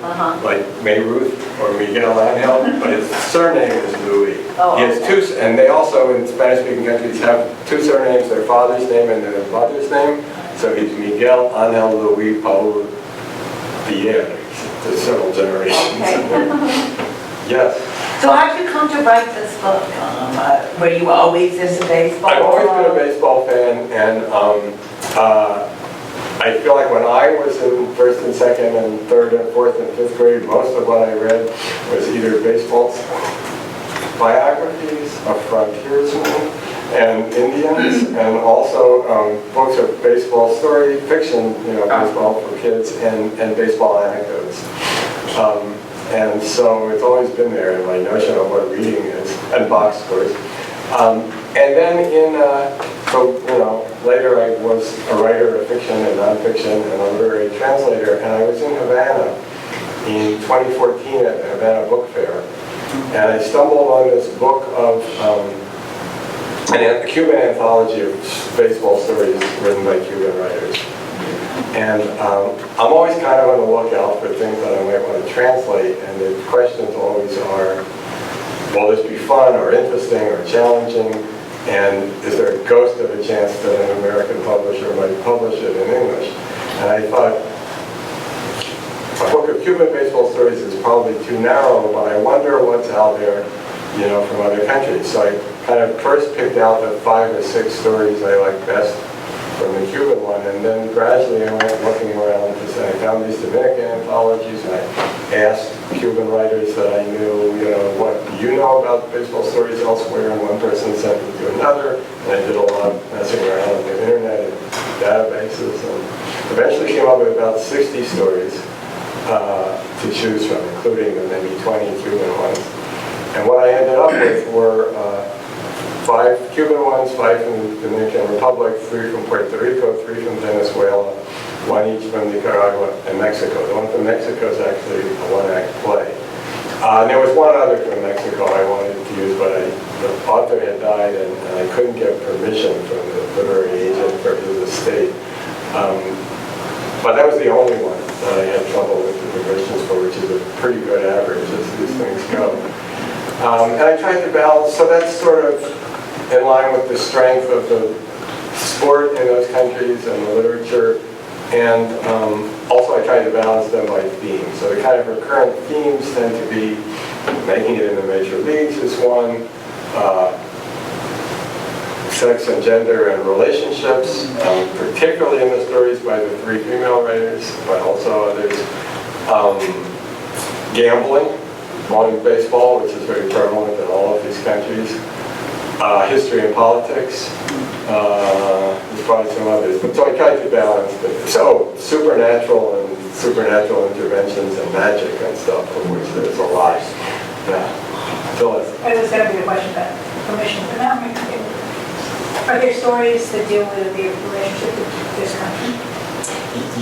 like May Ruth or Miguel Angel, but his surname is Luis. Oh, he has okay. 2, and they also in Spanish-speaking countries have 2 surnames, their father's name and their mother's name. So he's Miguel Angel Luis Paul Pierre. There's several generations. Okay. Yes. So how did you come to write this book? Were you always into baseball? I've always been a baseball fan, and I feel like when I was in first and second and third and fourth and fifth grade, most of what I read was either baseball biographies of frontiersmen and Indians, and also books of baseball story, fiction, baseball for kids, and baseball anecdotes. And so it's always been there in my notion of what reading is, and box scores. And then in So, later I was a writer of fiction and nonfiction and a literary translator, and I was in Havana in 2014 at the Havana Book Fair, and I stumbled on this book of a Cuban anthology of baseball stories written by Cuban writers. And I'm always kind of on the lookout for things that I might want to translate, and the questions always are, will this be fun or interesting or challenging? And is there a ghost of a chance that an American publisher might publish it in English? And I thought, a book of Cuban baseball stories is probably too narrow, but I wonder what's out there, from other countries. So I kind of first picked out the 5 or 6 stories I liked best from the Cuban one, and then gradually I went looking around to say, I found these Dominican anthologies, and I asked Cuban writers that I knew, what do you know about baseball stories elsewhere? And one person sent me to another, and I did a lot of messing around with the internet and databases, and eventually came up with about 60 stories to choose from, including the maybe 20 Cuban ones. And what I ended up with were 5 Cuban ones, 5 from the Dominican Republic, 3 from Puerto Rico, 3 from Venezuela, 1 each from Nicaragua and Mexico. The one from Mexico is actually a one-act play. And there was one other from Mexico I wanted to use, but the author had died, and I couldn't get permission from the literary agent for his estate. But that was the only one that I had trouble with the permissions for, which is a pretty good average as these things go. And I tried to balance, so that's sort of in line with the strength of the sport in those countries and the literature, and also I tried to balance them by theme. So the kind of recurrent themes tend to be making it in the major leagues is one, sex and gender and relationships, particularly in the stories by the 3 female writers, but also others. Gambling, modern baseball, which is very prevalent in all of these countries. History and politics. There's probably some others. But so I tried to balance them. So supernatural interventions and magic and stuff, of which there's a lot. Yeah. Phyllis. It was going to be a question about permission, but now are there stories that deal with the relationship with this country?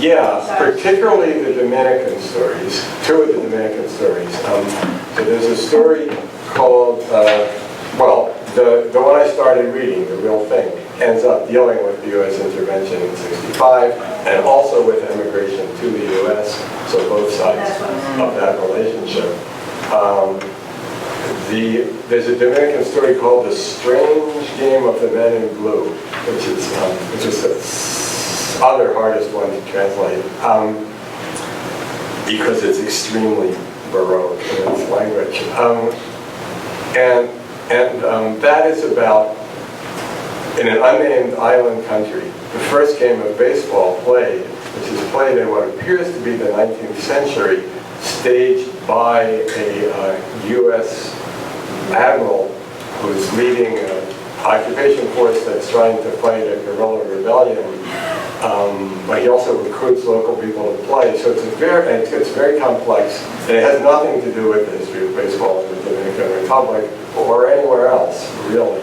Yeah, particularly the Dominican stories. 2 of the Dominican stories. So there's a story called, the one I started reading, The Real Thing, ends up dealing with the U.S. intervention in '65 and also with immigration to the U.S., so both sides of that relationship. There's a Dominican story called The Strange Game of the Men in Blue, which is the other hardest one to translate because it's extremely Baroque in its language. And that is about, in an unnamed island country, the first game of baseball played, which is played in what appears to be the 19th century, staged by a U.S. admiral who's leading an occupation force that's trying to fight a guerrilla rebellion. But he also recruits local people to play. So it's very complex, and it has nothing to do with the history of baseball in the Dominican Republic or anywhere else, really.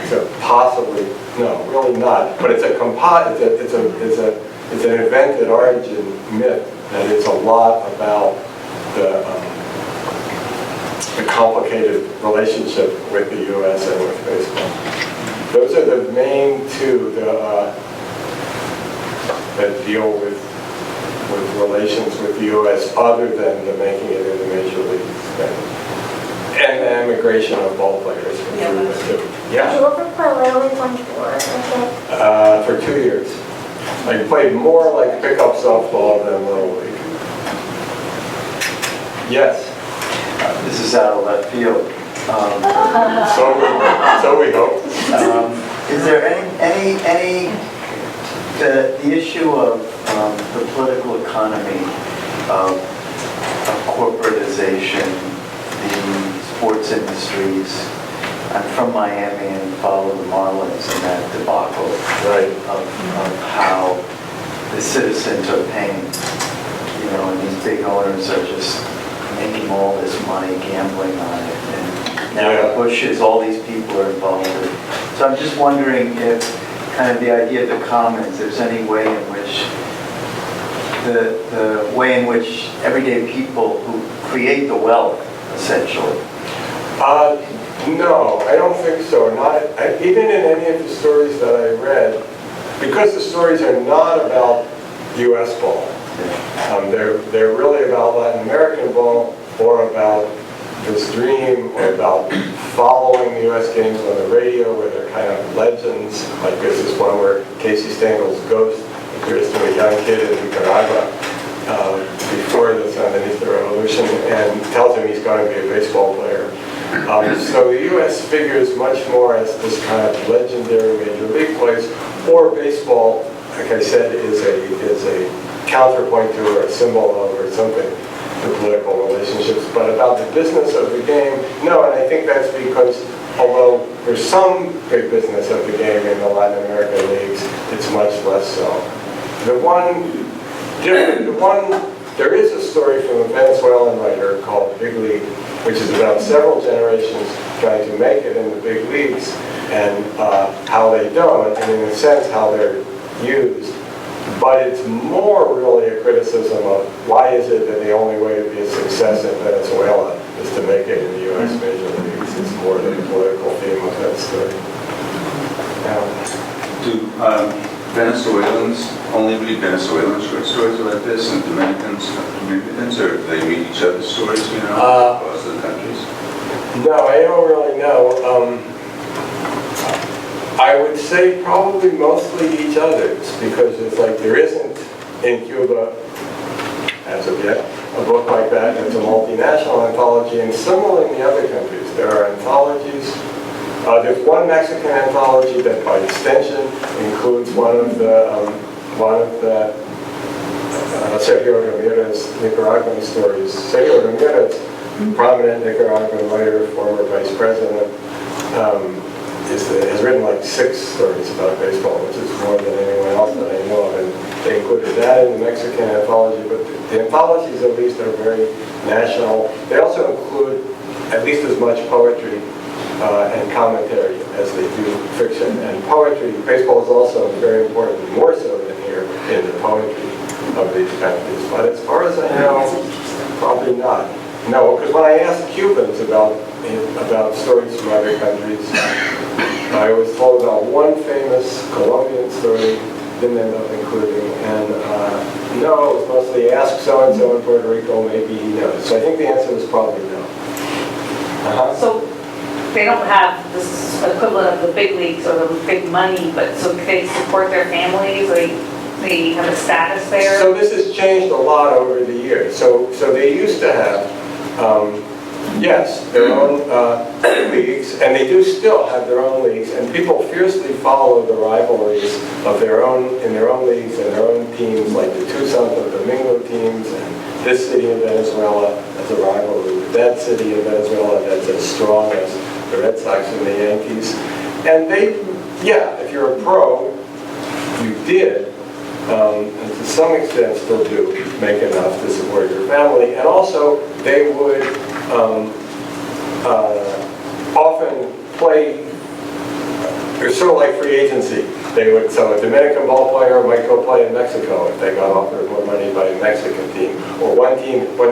So possibly, no, really not. But it's an invented origin myth that is a lot about the complicated relationship with the U.S. and with baseball. Those are the main 2 that deal with relations with the U.S. other than the making it in the major leagues and the immigration of ball players from Cuba too. Yeah. Did you ever play Little League when you were a kid? For 2 years. I played more like pickup softball than Little League. Yes. This is out of left field. So we hope. Is there any the issue of the political economy of corporatization, the sports industries? I'm from Miami and follow the Marlins in that debacle, right, of how the citizens are paying, and these big owners are just making all this money gambling on it. And now Yeah. the Bushes, all these people are involved. So I'm just wondering if kind of the idea of the commons, there's any way in which the way in which everyday people who create the wealth, essentially. No, I don't think so. Even in any of the stories that I read, because the stories are not about U.S. ball. They're really about Latin American ball, or about this dream, or about following the U.S. games on the radio, where they're kind of legends. Like there's this one where Casey Stengel's ghost appears to a young kid in Nicaragua before this underneath the revolution, and tells him he's going to be a baseball player. So the U.S. figures much more as this kind of legendary major league place, or baseball, like I said, is a counterpoint to, or a symbol of, or something, the political relationships. But about the business of the game, no, and I think that's because although there's some big business of the game in the Latin American leagues, it's much less so. There is a story from a Venezuelan writer called Big League, which is about several generations trying to make it in the big leagues, and how they don't, and in a sense how they're used. But it's more really a criticism of why is it that the only way to be a success in Venezuela is to make it in the U.S. major leagues. It's more the political theme of that story. Do Venezuelans only read Venezuelan short stories like this, and Dominicans, or do they read each other's stories, across the countries? No, I don't really know. I would say probably mostly each other's, because it's like there isn't in Cuba, as of yet, a book like that. It's a multinational anthology, and similarly in the other countries, there are anthologies. There's one Mexican anthology that, by extension, includes one of the Sergio Ramirez Nicaraguan stories. Sergio Ramirez, prominent Nicaraguan writer, former vice president, has written like 6 stories about baseball, which is more than anyone else that I know of. And they included that in the Mexican anthology, but the anthologies at least are very national. They also include at least as much poetry and commentary as they do fiction. And poetry, baseball is also very important, more so than here, in the poetry of these countries. But as far as I know, probably not. No, because when I asked Cubans about stories from other countries, I was told about one famous Colombian story, didn't end up including, and no, it was mostly ask so-and-so in Puerto Rico, maybe he knows. So I think the answer is probably no. So they don't have this equivalent of the big leagues or the big money, but so they support their families, they have a status there? So this has changed a lot over the years. So they used to have, yes, their own leagues, and they do still have their own leagues, and people fiercely follow the rivalries of their own leagues and their own teams, like the Tucson Domingo teams, and this city in Venezuela has a rivalry with that city in Venezuela that's as strong as the Red Sox and the Yankees. And they, yeah, if you're a pro, you did, and to some extent still do, make enough to support your family. And also, they would often play, it's sort of like free agency. They would, so a Dominican ball player might go play in Mexico if they got offered more money by a Mexican team. Or one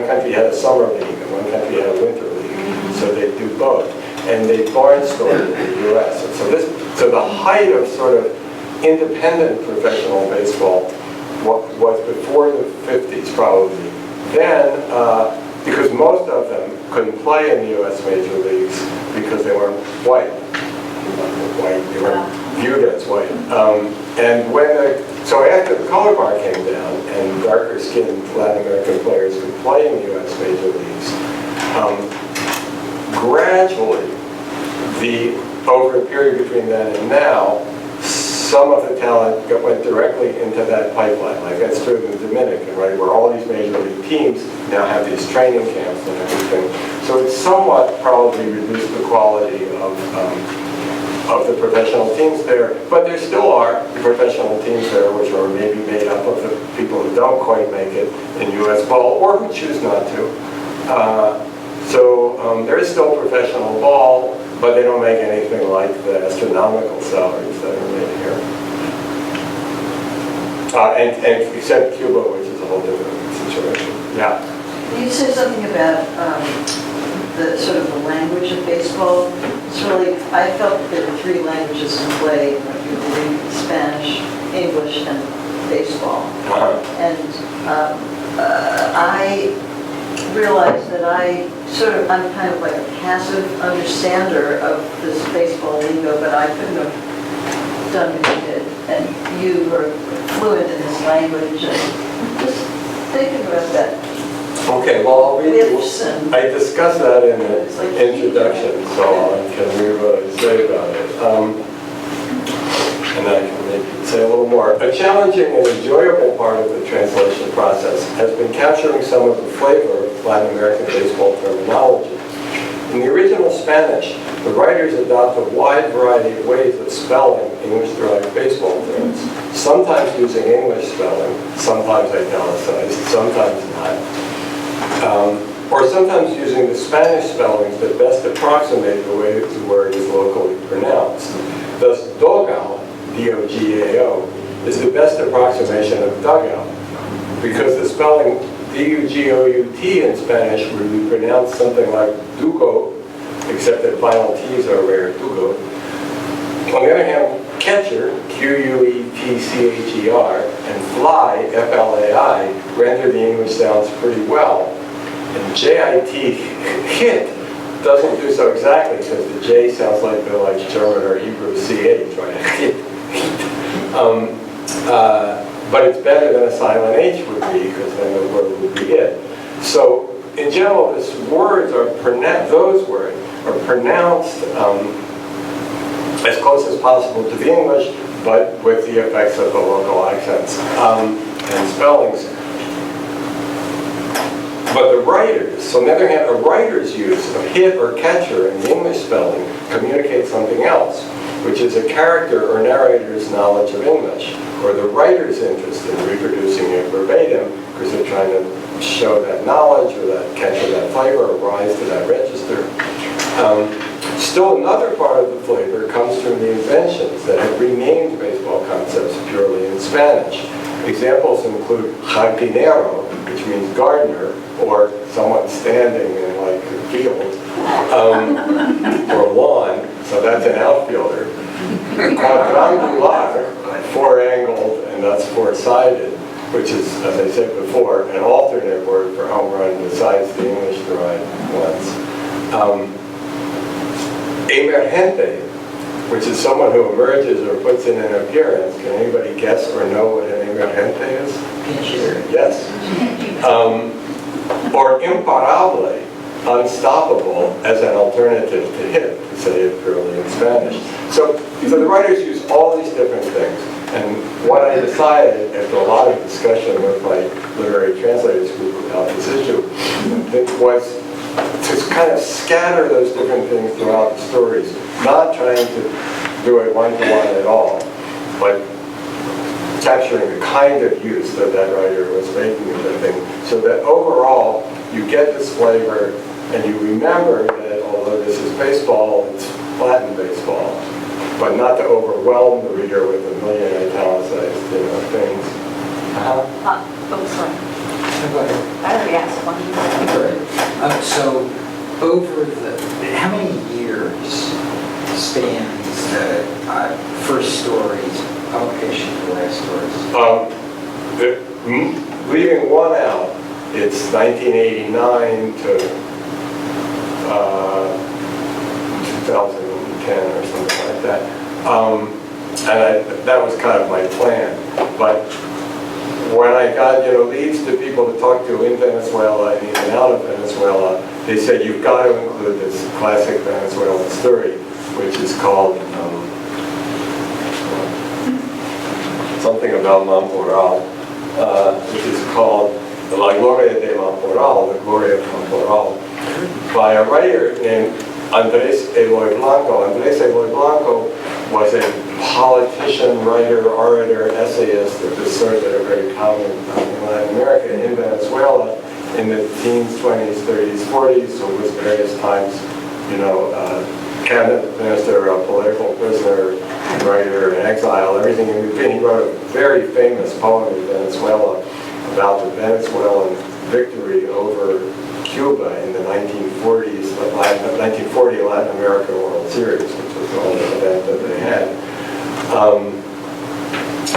country had a summer league and one country had a winter league. So they do both. And they barnstormed in the U.S. And so the height of sort of independent professional baseball was before the 50s probably. Then, because most of them couldn't play in the U.S. major leagues because they weren't white. They weren't viewed as white. And so after the color bar came down and darker skinned Latin American players could play in the U.S. major leagues, gradually, over a period between then and now, some of the talent went directly into that pipeline. Like that's true in the Dominican, right, where all these major league teams now have these training camps and everything. So it's somewhat probably reduced the quality of the professional teams there, but there still are professional teams there which are maybe made up of the people who don't quite make it in U.S. ball or who choose not to. So there is still professional ball, but they don't make anything like the astronomical salaries that are made here. And except Cuba, which is a whole different situation. Yeah. You said something about the sort of the language of baseball. It's really, I felt that there were three languages in play when you were reading: Spanish, English, and baseball. And I realized that I'm kind of like a passive understander of this baseball lingo, but I couldn't have done what you did. And you were fluent in this language, and just thinking about that. Okay, well, I'll read you. Listen. I discussed that in the introduction, so I can read what I say about it. And I can maybe say a little more. A challenging and enjoyable part of the translation process has been capturing some of the flavor of Latin American baseball terminology. In the original Spanish, the writers adopt a wide variety of ways of spelling English-derived baseball terms, sometimes using English spelling, sometimes italicized, sometimes not. Or sometimes using the Spanish spellings that best approximate the way the word is locally pronounced. Thus, dogao, D-O-G-A-O, is the best approximation of dugout, because the spelling D-U-G-O-U-T in Spanish would be pronounced something like dugo, except that final T's are rare, dugo. On the other hand, catcher, Q-U-E-T-C-H-E-R, and fly, F-L-A-I, render the English sounds pretty well. And J-I-T, hit, doesn't do so exactly, because the J sounds like the German or Hebrew CH, right? Hit. But it's better than a silent H would be, because then the word would be it. So, in general, those words are pronounced as close as possible to the English, but with the effects of the local accents and spellings. But the writers, so on the other hand, a writer's use of hit or catcher in the English spelling communicates something else, which is a character or narrator's knowledge of English, or the writer's interest in reproducing it verbatim, because they're trying to show that knowledge or that capture that flavor or rise to that register. Still another part of the flavor comes from the inventions that have renamed baseball concepts purely in Spanish. Examples include jardinero, which means gardener, or someone standing in like a field, or lawn, so that's an outfielder. Quadrangular, four-angled, and that's four-sided, which is, as I said before, an alternate word for home run besides the English-derived ones. Emergente, which is someone who emerges or puts in an appearance. Can anybody guess or know what an emergente is? Yes. Or imparable, unstoppable, as an alternative to hit, to say it purely in Spanish. So the writers use all these different things. And what I decided, after a lot of discussion with my literary translators group about this issue, was to kind of scatter those different things throughout the stories, not trying to do it one-to-one at all, but capturing the kind of use that that writer was making of the thing, so that overall you get this flavor and you remember that although this is baseball, it's Latin baseball, but not to overwhelm the reader with a million italicized things. Oh, sorry. I already asked one. So, over how many years spans the first story's publication to the last stories? Leaving one out, it's 1989 to 2010 or something like that. And that was kind of my plan. But when I got leads to people to talk to in Venezuela and even out of Venezuela, they said you've got to include this classic Venezuelan story, which is called something about Mamporal, which is called La Gloria de Mamporal, the Glory of Mamporal, by a writer named Andrés Eloy Blanco. Andrés Eloy Blanco was a politician, writer, orator, essayist of this sort that are very common in Latin America. In Venezuela, in the teens, 20s, 30s, 40s, who was various times, cabinet minister, a political prisoner, writer, in exile, everything in between. He wrote a very famous poem in Venezuela about the Venezuelan victory over Cuba in the 1940 Latin America World Series, which was the only event that they had.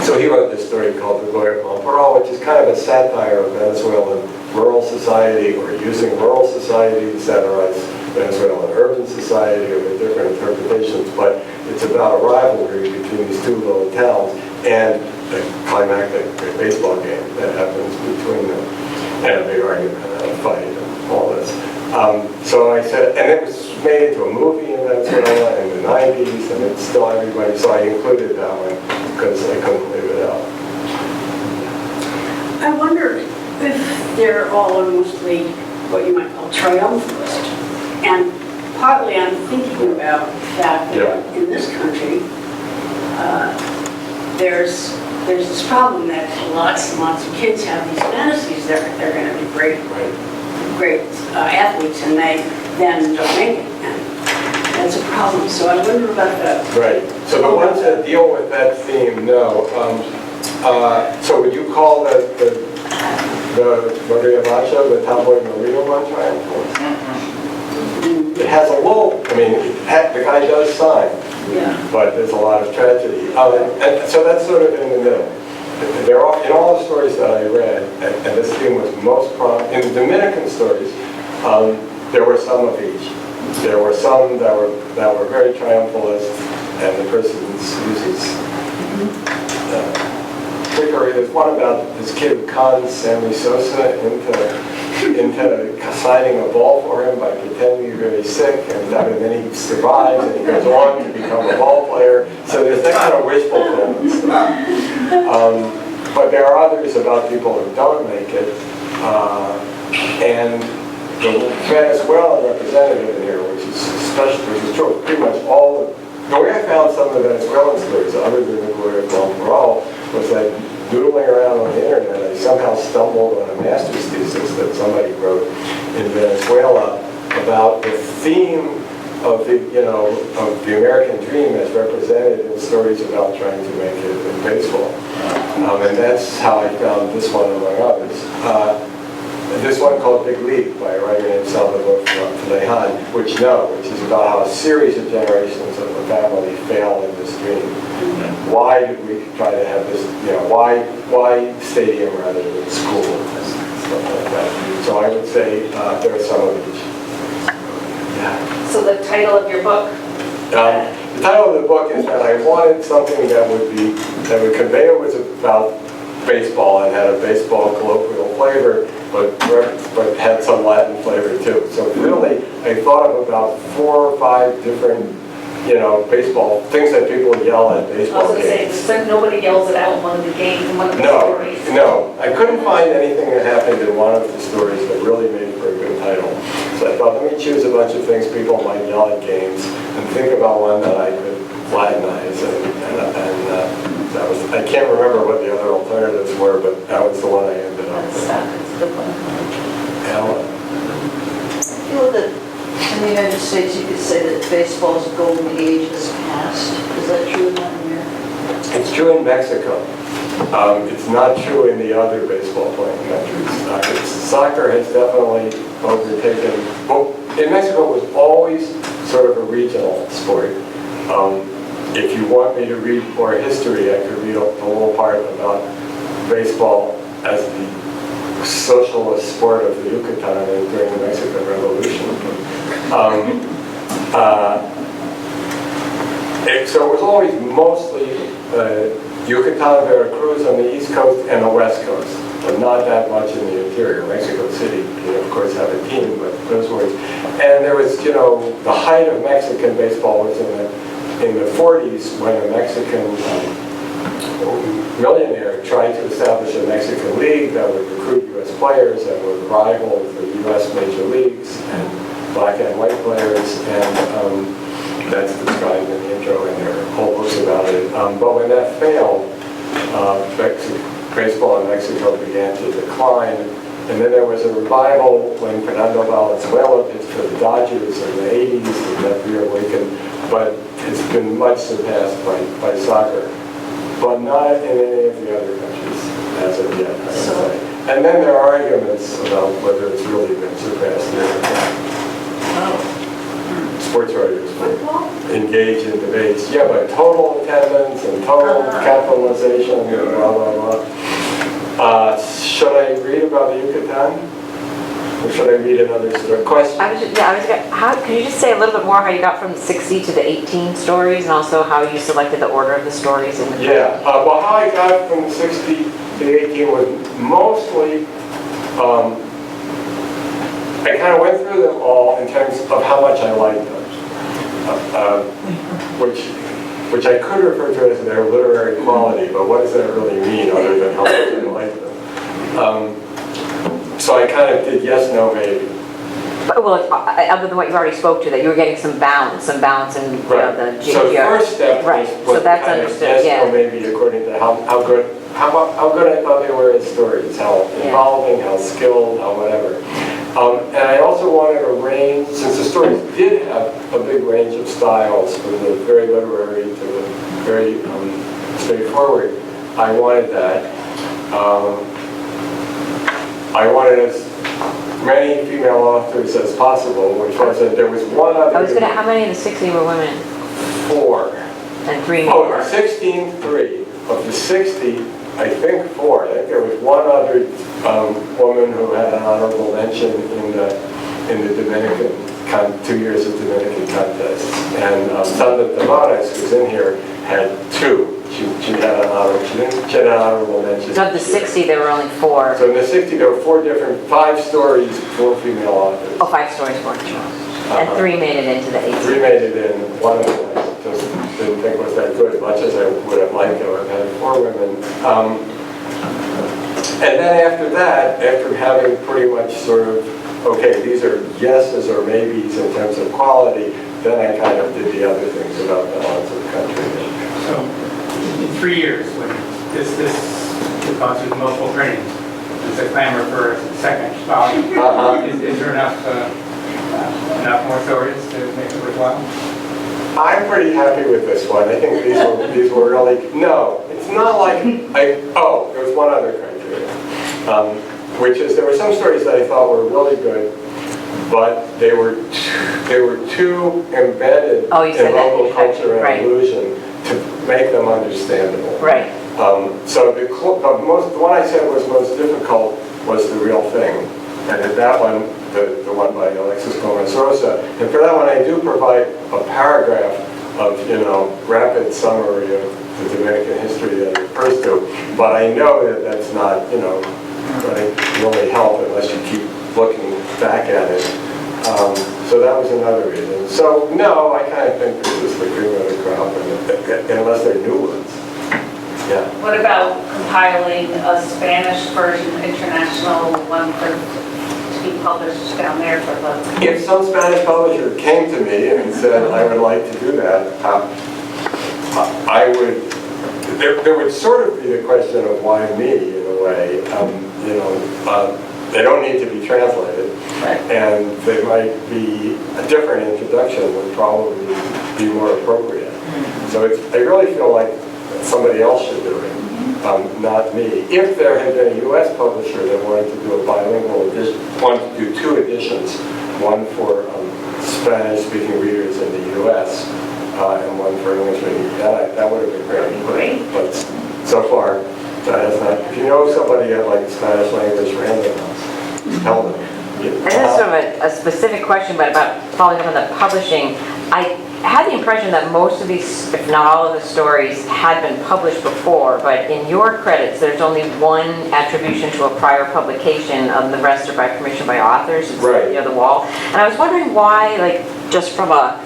So he wrote this story called The Gobierno Moral, which is kind of a satire of Venezuelan rural society, or using rural society to satirize Venezuelan urban society, or with different interpretations, but it's about a rivalry between these two little towns and the climactic baseball game that happens between them, and a big argument and a fight and all this. So I said, and it was made into a movie in Venezuela in the 90s, and it's still everybody, so I included that one because I couldn't leave it out. I wonder if they're all mostly what you might call triumphalist. And partly I'm thinking about the fact that in this country, there's this problem that lots and lots of kids have these fantasies that they're going to be great athletes, and they then don't make it. And that's a problem. So I wonder about that. Right. So the ones that deal with that theme, no. So would you call the Maria Macha, the Tomboy Marino one, triumphant? It has a little, I mean, the guy does sign, but there's a lot of tragedy. And so that's sort of in the middle. There are, in all the stories that I read, and this theme was most prominent, in the Dominican stories, there were some of each. There were some that were very triumphalist, and the person uses trickery. There's one about this kid who cons Sammy Sosa into signing a ball for him by pretending he's very sick, and then he survives and he goes on to become a ball player. So there's that kind of wish fulfillment stuff. But there are others about people who don't make it, and the Venezuelan representative in here, which is true of pretty much all the way I found some of the Venezuelan stories, other than the Gobierno Moral, was that doodling around on the internet, I somehow stumbled on a master's thesis that somebody wrote in Venezuela about the theme of the American dream as represented in stories about trying to make it in baseball. And that's how I found this one, among others. This one called Big League by a writer named Salvador Flejan, which is about how a series of generations of a family fail in this dream. Why did we try to have this, why stadium rather than school and stuff like that. So I would say there are some of each. Yeah. So the title of your book? The title of the book is that I wanted something that would convey it was about baseball and had a baseball colloquial flavor, but had some Latin flavor too. So really, I thought of about 4 or 5 different, baseball things that people yell at baseball games. So nobody yells it out in one of the games, in one of the stories. No, I couldn't find anything that happened in one of the stories that really made for a good title. So I thought, let me choose a bunch of things people might yell at games and think about one that I could Latinize, and that was, I can't remember what the other alternatives were, but that was the one I ended up with. That's a good one. I feel that in the United States you could say that baseball's golden age has passed. Is that true in Latin America? It's true in Mexico. It's not true in the other baseball playing countries. Soccer has definitely overtaken, well, in Mexico it was always sort of a regional sport. If you want me to read more history, I could read a little part about baseball as the socialist sport of the Yucatan during the Mexican Revolution. So it was always mostly Yucatan, Veracruz on the East Coast and the West Coast, but not that much in the interior. Mexico City, of course, had a team, but those were. And there was, the height of Mexican baseball was in the 40s when a Mexican millionaire tried to establish a Mexican league that would recruit U.S. players and would rival the U.S. major leagues and black and white players, and that's described in the intro, and there are whole books about it. But when that failed, baseball in Mexico began to decline, And then there was a revival when Fernando Valenzuela pitched for the Dodgers in the 80s, and that reawakened, but it's been much surpassed by soccer, but not in any of the other countries as of yet, I would say. And then there are arguments about whether it's really been surpassed here. Sports writers will engage in debates. Yeah, but total attendance and total capitalization and blah, blah, blah. Should I read about the Yucatan? Or should I read another story? Question? Could you just say a little bit more how you got from the 60 to the 18 stories, and also how you selected the order of the stories in the book? Yeah, well, how I got from 60 to 18 was mostly, I kind of went through them all in terms of how much I liked them, which I could refer to as their literary quality, but what does that really mean other than how much I liked them? So I kind of did yes, no, maybe. But, well, other than what you already spoke to, that you were getting some balance in Right. the So the first step right. was So that's kind of understood. yes, no, maybe according to how good I thought they were in stories, how involving, how skilled, how whatever. And I also wanted a range, since the stories did have a big range of styles, from the very literary to the very straightforward. I wanted that. I wanted as many female authors as possible, which was that there was one other. How many of the 60 were women? 4. And 3 men? Oh, the 16, 3. Of the 60, I think 4. I think there was one other woman who had an honorable mention in the Dominican, 2 years of Dominican contests. And Sandra Tavares, who's in here, had 2. She had an honorable mention. So of the 60, there were only 4. So in the 60, there were 5 stories, 4 female authors. Oh, 5 stories, 4 female. And 3 made it into the 18. 3 made it in. One of them I just didn't think was that good, much as I would have liked to have had 4 women. And then after that, after having pretty much sort of, okay, these are yeses or maybes in terms of quality, then I kind of did the other things about balance of the country. So, in 3 years, when this has gone through multiple printings, there's a clamor for a second volume. Is there enough more stories to make it worthwhile? I'm pretty happy with this one. I think these were really, no, it's not like, there was one other criteria, which is there were some stories that I thought were really good, but they were too embedded in local culture and illusion to make them understandable. Right. So the one I said was most difficult was The Real Thing, and that one, the one by Alexis Gomez Rosa, and for that one I do provide a paragraph of rapid summary of the Dominican history that it refers to, but I know that that's not going to really help unless you keep looking back at it. So that was another reason. So no, I kind of think this is the cream of the crop, unless they're new ones. Yeah. What about compiling a Spanish version international one to be published down there for the... If some Spanish publisher came to me and said, I would like to do that, I would, there would sort of be the question of why me, in a way. They don't need to be translated, and they might be, a different introduction would probably be more appropriate. So I really feel like somebody else should do it, not me. If there had been a U.S. publisher that wanted to do a bilingual edition, wanted to do 2 editions, one for Spanish-speaking readers in the U.S. And one for English readers, that would have been great. But so far, that has not. If you know somebody at like Spanish language random house, tell them. And this is sort of a specific question, but about following up on the publishing. I had the impression that most of these, if not all of the stories, had been published before, but in your credits, there's only one attribution to a prior publication, the rest are by permission by authors. It's near the wall. And I was wondering why, just from a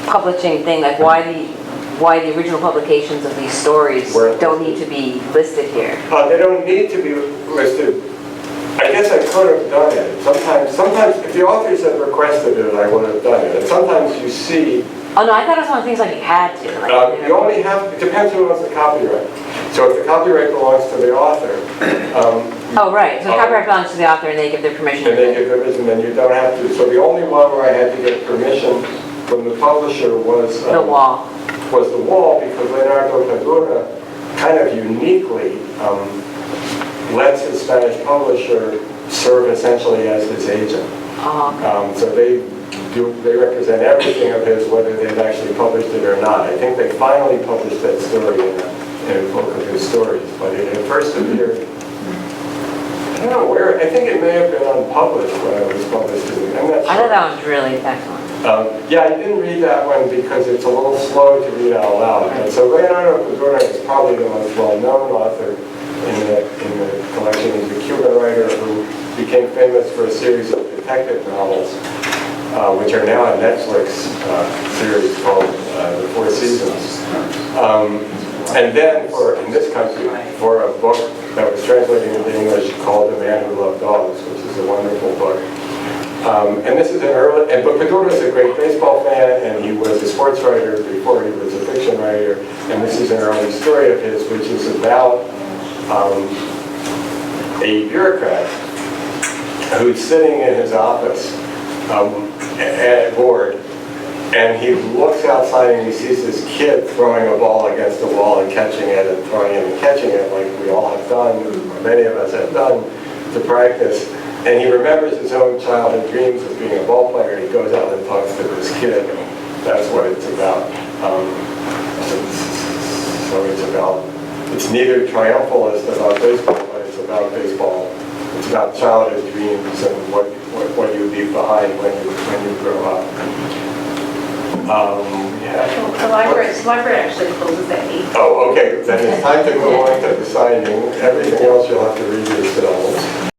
publishing thing, why the original publications of these stories don't need to be listed here. They don't need to be listed I guess I could have done it. Sometimes if the authors had requested it, I would have done it. And sometimes you see, Oh, no, I thought it was one of the things like you had to. Like, you only have, it depends who owns the copyright. So if the copyright belongs to the author, Oh, right, so the copyright belongs to the author and they give their permission. and they give permission, then you don't have to. So the only one where I had to get permission from the publisher was The wall. was the wall, because Leonardo Padura kind of uniquely lets his Spanish publisher serve essentially as his agent. Oh, okay. So they represent everything of his, whether they've actually published it or not. I think they finally published that story in a book of his stories, but it had first appeared, I don't know where, I think it may have been unpublished when it was published. I'm not sure. I thought that was really excellent. Yeah, I didn't read that one because it's a little slow to read out loud. And so Leonardo Padura is probably the most well-known author in the collection. He's a Cuban writer who became famous for a series of detective novels, which are now a Netflix series called The Four Seasons. And then in this country, for a book that was translated into English called The Man Who Loved Dogs, which is a wonderful book. And this is an early, but Padura is a great baseball fan, and he was a sports writer before he was a fiction writer. And this is an early story of his, which is about a bureaucrat who's sitting in his office at board, and he looks outside and he sees this kid throwing a ball against the wall and catching it and throwing it and catching it, like we all have done, or many of us have done, to practice. And he remembers his own childhood dreams of being a ball player, and he goes out and talks to this kid, and that's what it's about. It's neither triumphalist about baseball, but it's about baseball. It's about childhood dreams and what you leave behind when you grow up. The library actually closes at 8. Oh, okay, then it's time to go on to the signing. Everything else you'll have to read yourselves.